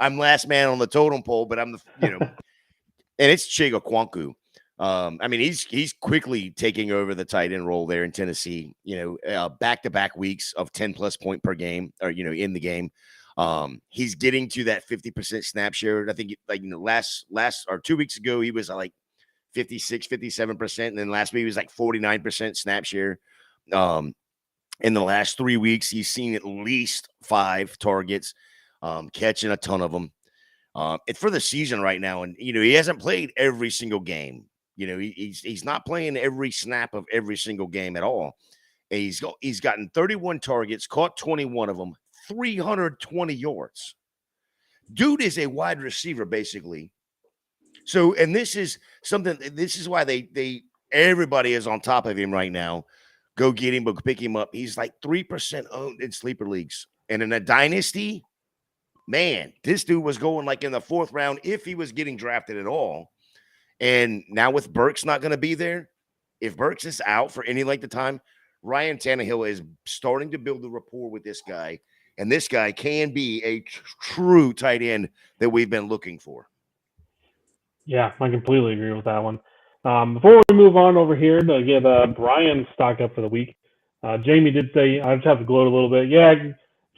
I'm last man on the totem pole, but I'm and it's Chiga Kwaku. He's quickly taking over the tight end role there in Tennessee. Back-to-back weeks of 10+ point per game, or in the game. He's getting to that 50% snap share. I think last or 2 weeks ago, he was like 56, 57%. And then last week he was like 49% snap share. In the last 3 weeks, he's seen at least 5 targets, catching a ton of them. And for the season right now, and he hasn't played every single game. He's not playing every snap of every single game at all. And he's gotten 31 targets, caught 21 of them, 320 yards. Dude is a wide receiver, basically. So, and this is why everybody is on top of him right now. Go get him, but pick him up. He's like 3% owned in sleeper leagues. And in a dynasty, man, this dude was going like in the 4th round if he was getting drafted at all. And now with Burks not going to be there, if Burks is out for any length of time, Ryan Tannehill is starting to build a rapport with this guy. And this guy can be a true tight end that we've been looking for. Yeah, I completely agree with that one. Before we move on over here to get Brian's stock up for the week, Jamie did say, I just have to gloat a little bit. Yeah,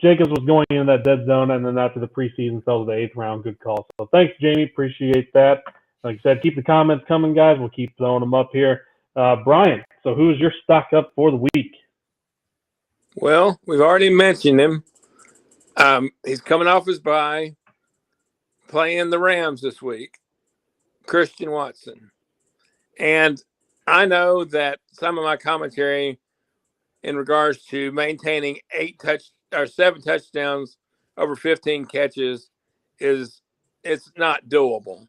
Jacobs was going in that dead zone, and then after the preseason fell to the 8th round. Good call. So thanks, Jamie. Appreciate that. Like I said, keep the comments coming, guys. We'll keep throwing them up here. Brian, so who is your stock up for the week? Well, we've already mentioned him. He's coming off his bye, playing the Rams this week, Christian Watson. And I know that some of my commentary in regards to maintaining 7 touchdowns over 15 catches it's not doable.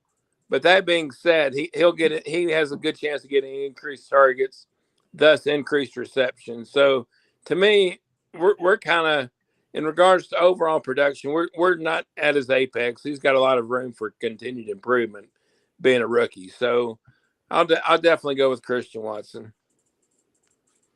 But that being said, he'll get it. He has a good chance of getting increased targets, thus increased reception. So to me, we're kind of, in regards to overall production, we're not at his apex. He's got a lot of room for continued improvement, being a rookie. So I'll definitely go with Christian Watson.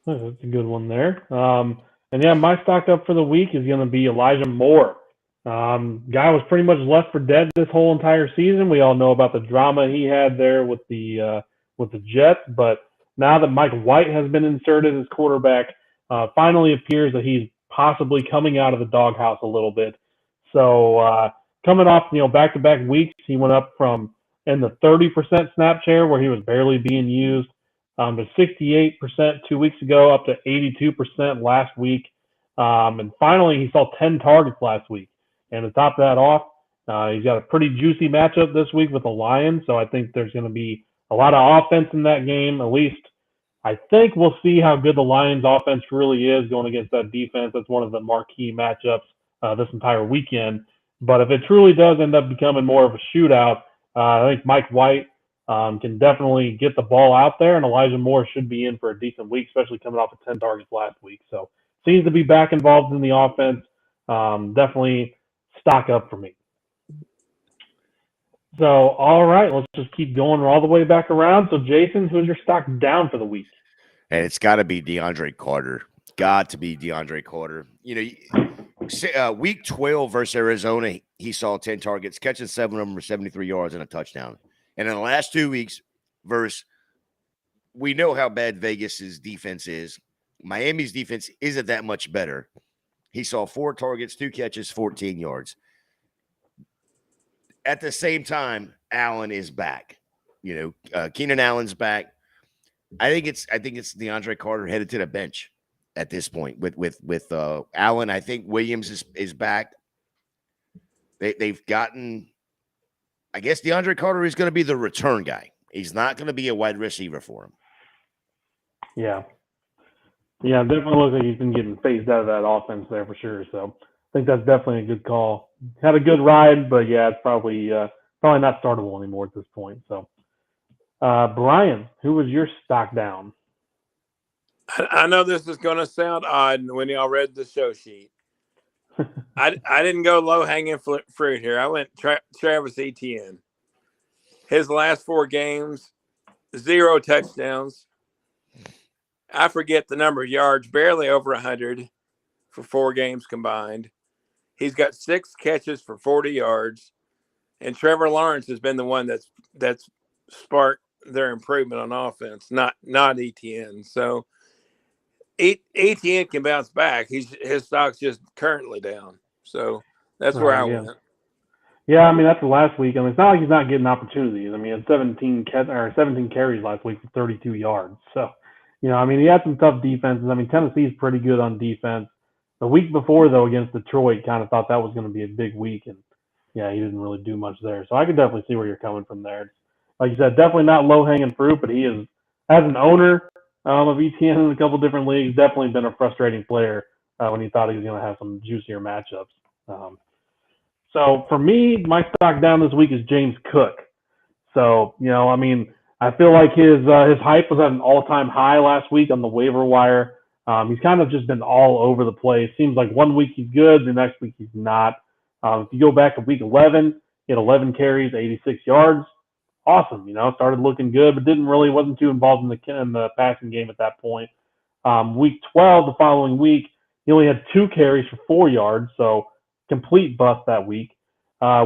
That's a good one there. And yeah, my stock up for the week is going to be Elijah Moore. Guy was pretty much left for dead this whole entire season. We all know about the drama he had there with the Jets, but now that Mike White has been inserted as quarterback, finally appears that he's possibly coming out of the doghouse a little bit. So coming off, back-to-back weeks, he went up from in the 30% snap share where he was barely being used to 68% 2 weeks ago, up to 82% last week. And finally, he saw 10 targets last week. And to top that off, he's got a pretty juicy matchup this week with the Lions. So I think there's going to be a lot of offense in that game. At least I think we'll see how good the Lions offense really is going against that defense. That's one of the marquee matchups this entire weekend. But if it truly does end up becoming more of a shootout, I think Mike White can definitely get the ball out there, and Elijah Moore should be in for a decent week, especially coming off of 10 targets last week. So seems to be back involved in the offense. Definitely stock up for me. So, all right, let's just keep going all the way back around. So, Jason, who's your stock down for the week? And it's got to be DeAndre Carter. Got to be DeAndre Carter. Week 12 versus Arizona, he saw 10 targets, catching 7 of them for 73 yards and a touchdown. And in the last 2 weeks, we know how bad Vegas's defense is. Miami's defense isn't that much better. He saw 4 targets, 2 catches, 14 yards. At the same time, Allen is back. Keenan Allen's back. I think it's DeAndre Carter headed to the bench at this point with Allen. I think Williams is back. They've gotten. I guess DeAndre Carter is going to be the return guy. He's not going to be a wide receiver for him. Yeah. Yeah, definitely looks like he's been getting phased out of that offense there for sure. So I think that's definitely a good call. Had a good ride, but yeah, it's probably not startable anymore at this point. So, Brian, who was your stock down? I know this is going to sound odd when y'all read the show sheet. I didn't go low-hanging fruit here. I went Travis Etienne. His last 4 games, 0 touchdowns. I forget the number of yards, barely over 100 for 4 games combined. He's got 6 catches for 40 yards. And Trevor Lawrence has been the one that's sparked their improvement on offense, not Etienne. So Etienne can bounce back. His stock's just currently down. So that's where I went. Yeah, I mean, that's the last week. I mean, it's not like he's not getting opportunities. I mean, he had 17 carries last week for 32 yards. So, he had some tough defenses. I mean, Tennessee's pretty good on defense. The week before, though, against Detroit, kind of thought that was going to be a big week. And, yeah, he didn't really do much there. So I could definitely see where you're coming from there. Like you said, definitely not low-hanging fruit, but he is, as an owner of ETN in a couple different leagues, definitely been a frustrating player when he thought he was going to have some juicier matchups. So for me, my stock down this week is James Cook. So, I feel like his hype was at an all-time high last week on the waiver wire. He's kind of just been all over the place. Seems like 1 week he's good, the next week he's not. If you go back to week 11, he had 11 carries, 86 yards. awesome. Started looking good, but wasn't too involved in the passing game at that point. Week 12, the following week, he only had 2 carries for 4 yards, so complete bust that week.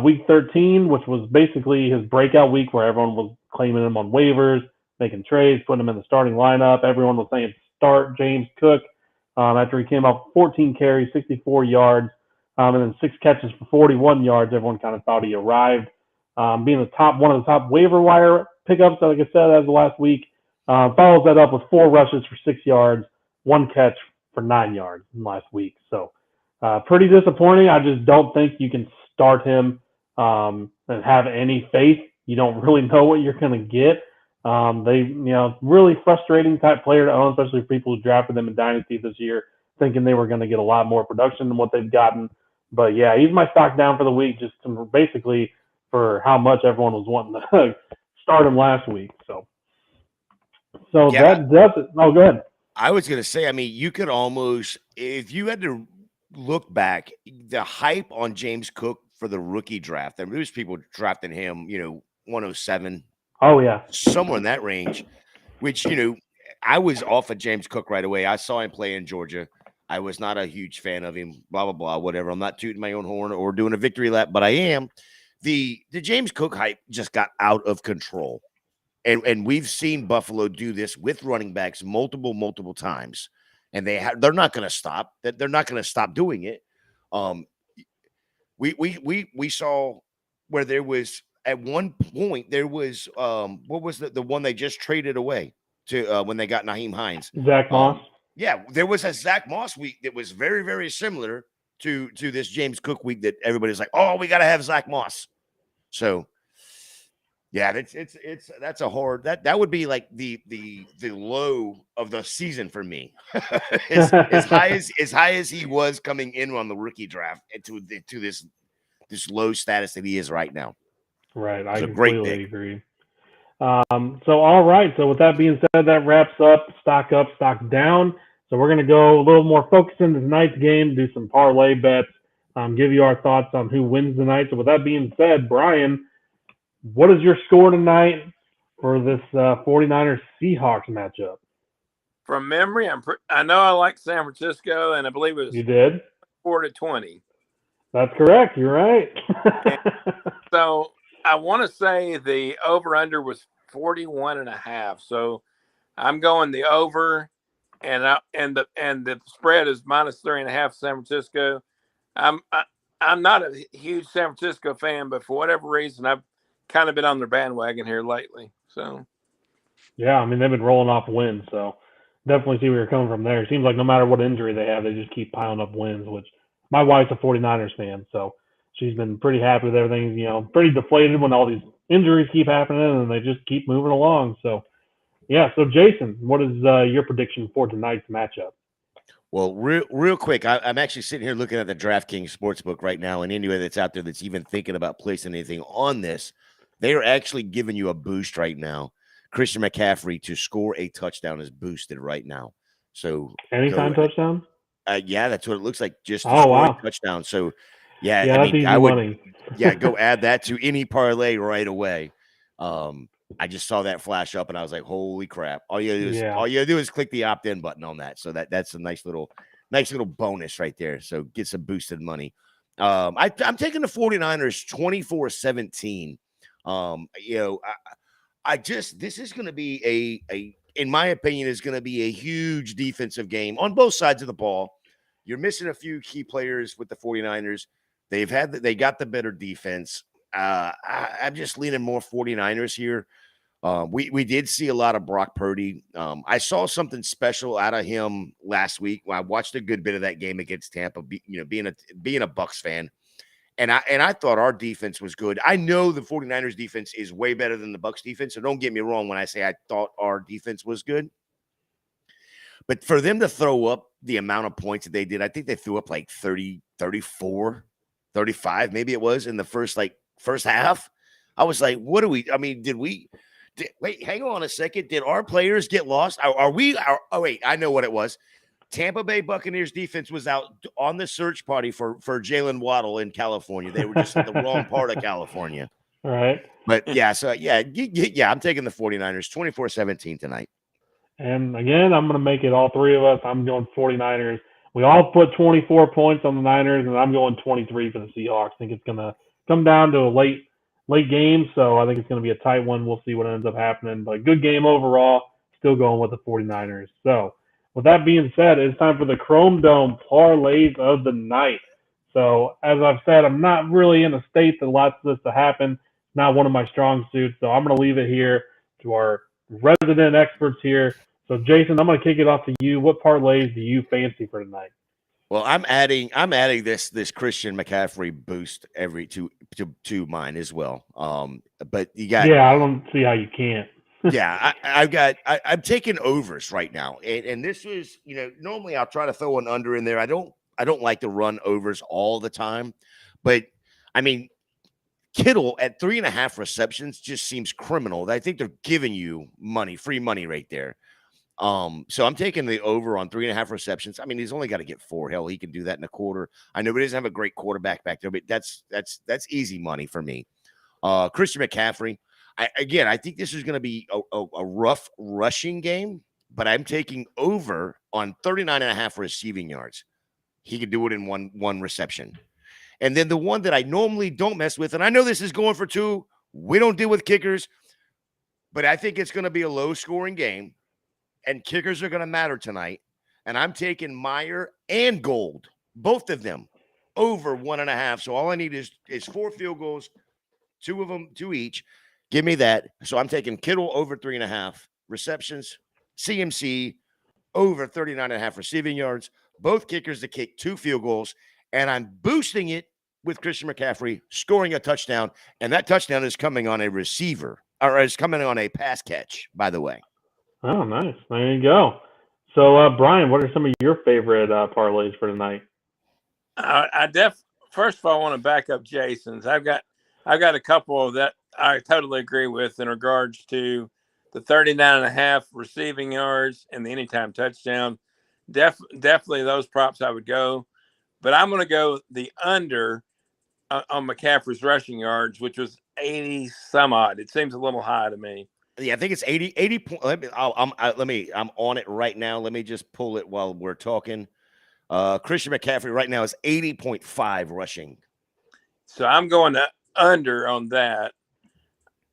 Week 13, which was basically his breakout week where everyone was claiming him on waivers, making trades, putting him in the starting lineup. Everyone was saying start James Cook after he came up 14 carries, 64 yards, and then 6 catches for 41 yards. Everyone kind of thought he arrived. Being one of the top waiver wire pickups, like I said, as of last week, follows that up with 4 rushes for 6 yards, 1 catch for 9 yards last week. So pretty disappointing. I just don't think you can start him and have any faith. You don't really know what you're going to get. Really frustrating type player to own, especially for people who drafted them in Dynasty this year, thinking they were going to get a lot more production than what they've gotten. But yeah, he's my stock down for the week, just basically for how much everyone was wanting to start him last week. So Yeah. that does it. Oh, go ahead. I was going to say, I mean, you could almost, if you had to look back, the hype on James Cook for the rookie draft, there was people drafting him, 107. Oh, yeah. Somewhere in that range, which, I was off of James Cook right away. I saw him play in Georgia. I was not a huge fan of him, blah, blah, blah, whatever. I'm not tooting my own horn or doing a victory lap, but I am. The James Cook hype just got out of control. And we've seen Buffalo do this with running backs multiple times. And they're not going to stop. They're not going to stop doing it. We saw where there was at one point there was what was the one they just traded away to when they got Naheem Hines? Zach Moss. Yeah, there was a Zach Moss week that was very, very similar to this James Cook week that everybody's like, oh, we got to have Zach Moss. So yeah, that's a hard that would be like the low of the season for me. as high as he was coming in on the rookie draft to this low status that he is right now. Right, I completely agree. All right. So with that being said, that wraps up, stock down. So we're going to go a little more focused into tonight's game, do some parlay bets, give you our thoughts on who wins tonight. So with that being said, Brian, what is your score tonight for this 49ers Seahawks matchup? From memory, I know I like San Francisco, and I believe it was you did 4-20. That's correct. You're right. So I want to say the over/under was 41.5. So I'm going the over, and the spread is -3.5. San Francisco. I'm not a huge San Francisco fan, but for whatever reason, I've kind of been on their bandwagon here lately. So yeah, I mean they've been rolling off wins, so definitely see where you're coming from there. It seems like no matter what injury they have, they just keep piling up wins. Which my wife's a 49ers fan, so she's been pretty happy with everything. Pretty deflated when all these injuries keep happening and they just keep moving along. So yeah. So Jason, what is your prediction for tonight's matchup? Well, real quick, I'm actually sitting here looking at the DraftKings Sportsbook right now, and anybody that's out there that's even thinking about placing anything on this, they are actually giving you a boost right now. Christian McCaffrey to score a touchdown is boosted right now. So anytime touchdown? Yeah, that's what it looks like. Just to score a touchdown. So yeah, that's easy money. Yeah, go add that to any parlay right away. I just saw that flash up and I was like, holy crap. All you do is click the opt-in button on that. So that's a nice little bonus right there. So get some boosted money. I'm taking the 49ers 24-17. This is going to be in my opinion, is going to be a huge defensive game on both sides of the ball. You're missing a few key players with the 49ers. They got the better defense. I'm just leaning more 49ers here. We did see a lot of Brock Purdy. I saw something special out of him last week. I watched a good bit of that game against Tampa, being a Bucs fan. And I thought our defense was good. I know the 49ers defense is way better than the Bucs defense. So don't get me wrong when I say I thought our defense was good. But for them to throw up the amount of points that they did, I think they threw up like 30, 34, 35, maybe it was in the first half. I was like, what do we? I mean, wait, hang on a second. Did our players get lost? Wait, I know what it was. Tampa Bay Buccaneers defense was out on the search party for Jalen Waddle in California. They were just at the wrong part of California. All right. But yeah, so yeah, I'm taking the 49ers 24-17 tonight. And again, I'm going to make it all three of us. I'm going 49ers. We all put 24 points on the Niners, and I'm going 23 for the Seahawks. I think it's going to come down to a late game, so I think it's going to be a tight one. We'll see what ends up happening. But good game overall. Still going with the 49ers. So with that being said, it's time for the Chrome Dome parlays of the night. So as I've said, I'm not really in a state that allows this to happen. It's not one of my strong suits, so I'm going to leave it here to our resident experts here. So Jason, I'm going to kick it off to you. What parlays do you fancy for tonight? Well, I'm adding this Christian McCaffrey boost to mine as well. But you got I don't see how you can't. Yeah, I'm taking overs right now, and this is normally I'll try to throw an under in there. I don't like to run overs all the time, but I mean Kittle at 3.5 receptions just seems criminal. I think they're giving you free money right there. So I'm taking the over on 3.5 receptions. I mean, he's only got to get 4. Hell, he can do that in a quarter. I know he doesn't have a great quarterback back there, but that's easy money for me. Christian McCaffrey. I think this is going to be a rough rushing game, but I'm taking over on 39.5 receiving yards. He could do it in one reception. And then the one that I normally don't mess with, and I know this is going for 2. We don't deal with kickers, but I think it's going to be a low-scoring game, and kickers are going to matter tonight. And I'm taking Meyer and Gold, both of them, over 1.5. So all I need is 4 field goals, 2 of them, 2 each. Give me that. So I'm taking Kittle over 3.5 receptions, CMC over 39.5 receiving yards, both kickers to kick 2 field goals, and I'm boosting it with Christian McCaffrey scoring a touchdown, and that touchdown is coming on a receiver, or is coming on a pass catch, by the way. Oh, nice. There you go. So, Brian, what are some of your favorite parlays for tonight? First of all, I want to back up Jason's. I've got a couple that I totally agree with in regards to the 39.5 receiving yards and the anytime touchdown. Definitely those props I would go. But I'm going to go the under on McCaffrey's rushing yards, which was 80 some odd. It seems a little high to me. Yeah, I think it's 80 points. I'm on it right now. Let me just pull it while we're talking. Christian McCaffrey right now is 80.5 rushing. So I'm going to under on that.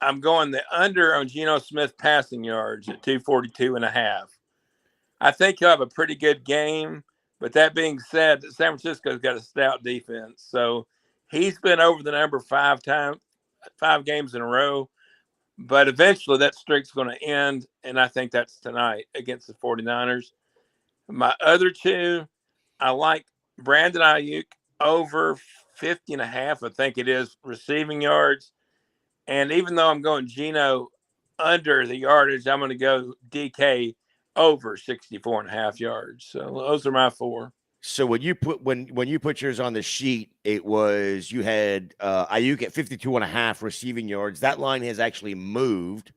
I'm going the under on Geno Smith passing yards at 242.5. I think he'll have a pretty good game. But that being said, San Francisco's got a stout defense. So he's been over the number 5 games in a row. But eventually that streak's going to end, and I think that's tonight against the 49ers. My other 2, I like Brandon Ayuk over 50.5, I think it is, receiving yards. And even though I'm going Geno under the yardage, I'm going to go DK over 64.5 yards. So those are my 4. So when you put yours on the sheet, it was you had Ayuk at 52.5 receiving yards. That line has actually moved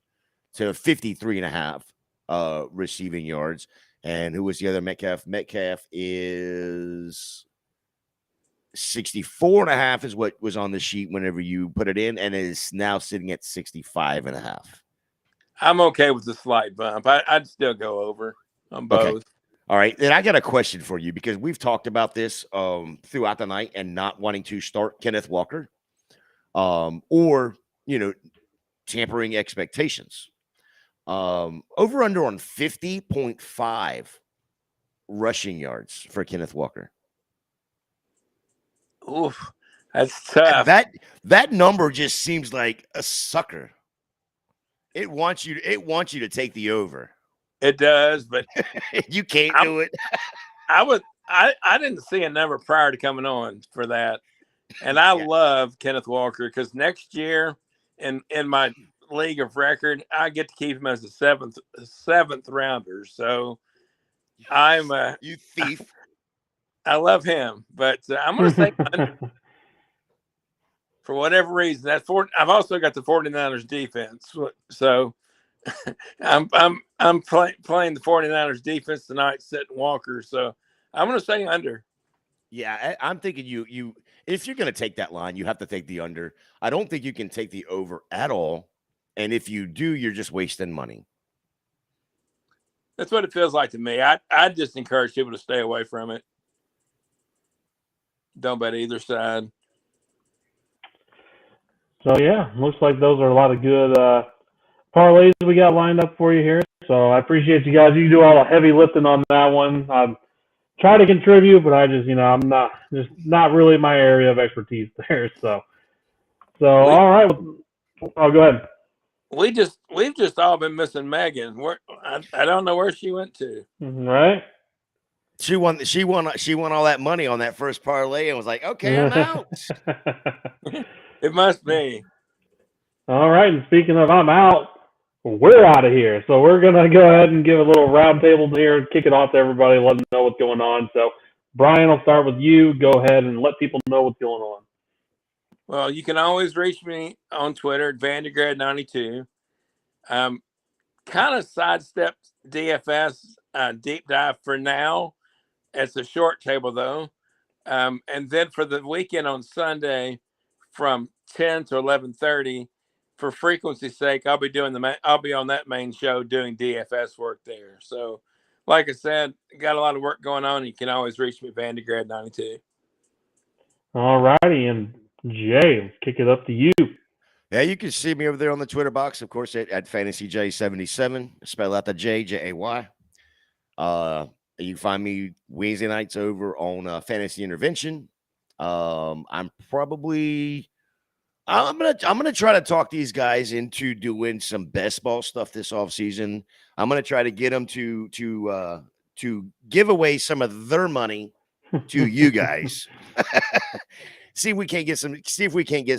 to 53.5 receiving yards. And who was the other? Metcalf? Metcalf is 64.5 is what was on the sheet whenever you put it in, and is now sitting at 65.5. I'm okay with the slight bump. I'd still go over on both. Okay. All right. Then I got a question for you, because we've talked about this throughout the night and not wanting to start Kenneth Walker or, tampering expectations. Over under on 50.5 rushing yards for Kenneth Walker. Oof, that's tough. That number just seems like a sucker. It wants you to take the over. It does, but you can't do it. I didn't see a number prior to coming on for that. And I love Kenneth Walker because next year in my league of record, I get to keep him as a seventh rounder. So I'm you thief. I love him, but I'm going to say under. For whatever reason, I've also got the 49ers defense. So I'm playing the 49ers defense tonight, sitting Walker. So I'm going to say under. Yeah, I'm thinking you if you're going to take that line, you have to take the under. I don't think you can take the over at all. And if you do, you're just wasting money. That's what it feels like to me. I just encourage people to stay away from it. Don't bet either side. So yeah, looks like those are a lot of good parlays we got lined up for you here. So I appreciate you guys. You do all the heavy lifting on that one. Try to contribute, but I just, I'm not really my area of expertise there. So all right. Oh, go ahead. We've just all been missing Megan. I don't know where she went to. Right. She won all that money on that first parlay and was like, okay, I'm out. It must be. All right. And speaking of I'm out, we're out of here. So we're going to go ahead and give a little round table here, kick it off to everybody, let them know what's going on. So, Brian, I'll start with you. Go ahead and let people know what's going on. Well, you can always reach me on Twitter at Vandergrad92. Kind of sidestepped DFS deep dive for now. It's a short table, though. And then for the weekend on Sunday from 10 to 11:30, for frequency's sake, I'll be on that main show doing DFS work there. So, like I said, got a lot of work going on. You can always reach me at Vandergrad92. All righty, and Jay, let's kick it up to you. Yeah, you can see me over there on the Twitter box, of course, at FantasyJ77. Spell out the J, J-A-Y. You can find me Wednesday nights over on Fantasy Intervention. I'm gonna try to talk these guys into doing some best ball stuff this offseason. I'm gonna try to get them to give away some of their money to you guys. See if we can't get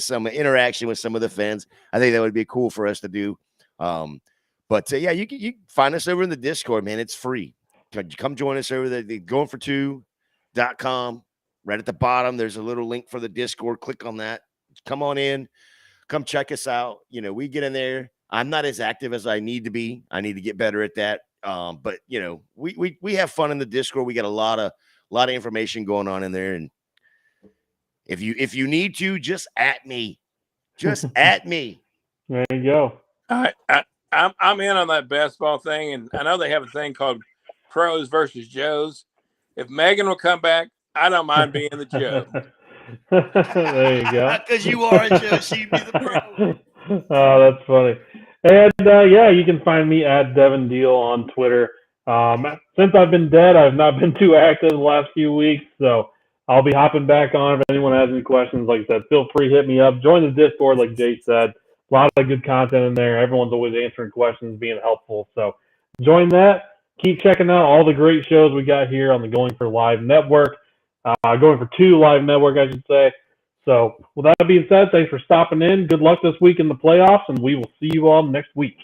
some interaction with some of the fans. I think that would be cool for us to do. Yeah, you can find us over in the Discord, man. It's free. Come join us over there. Goingfor2.com. Right at the bottom, there's a little link for the Discord. Click on that. Come on in. Come check us out. We get in there. I'm not as active as I need to be. I need to get better at that. But we have fun in the Discord. We got a lot of information going on in there. And if you need to, just at me. Just at me. There you go. I'm in on that best ball thing, and I know they have a thing called Pros versus Joes. If Megan will come back, I don't mind being the Joe. There you go. Because you are a Joe, she'd be the pro. Oh, that's funny. And yeah, you can find me at Devin Deal on Twitter. Since I've been dead, I've not been too active the last few weeks, so I'll be hopping back on if anyone has any questions. Like I said, feel free to hit me up. Join the Discord, like Jay said. A lot of good content in there. Everyone's always answering questions, being helpful. So join that. Keep checking out all the great shows we got here on the Going for Live Network. Going for 2 Live Network, I should say. So with that being said, thanks for stopping in. Good luck this week in the playoffs, and we will see you all next week.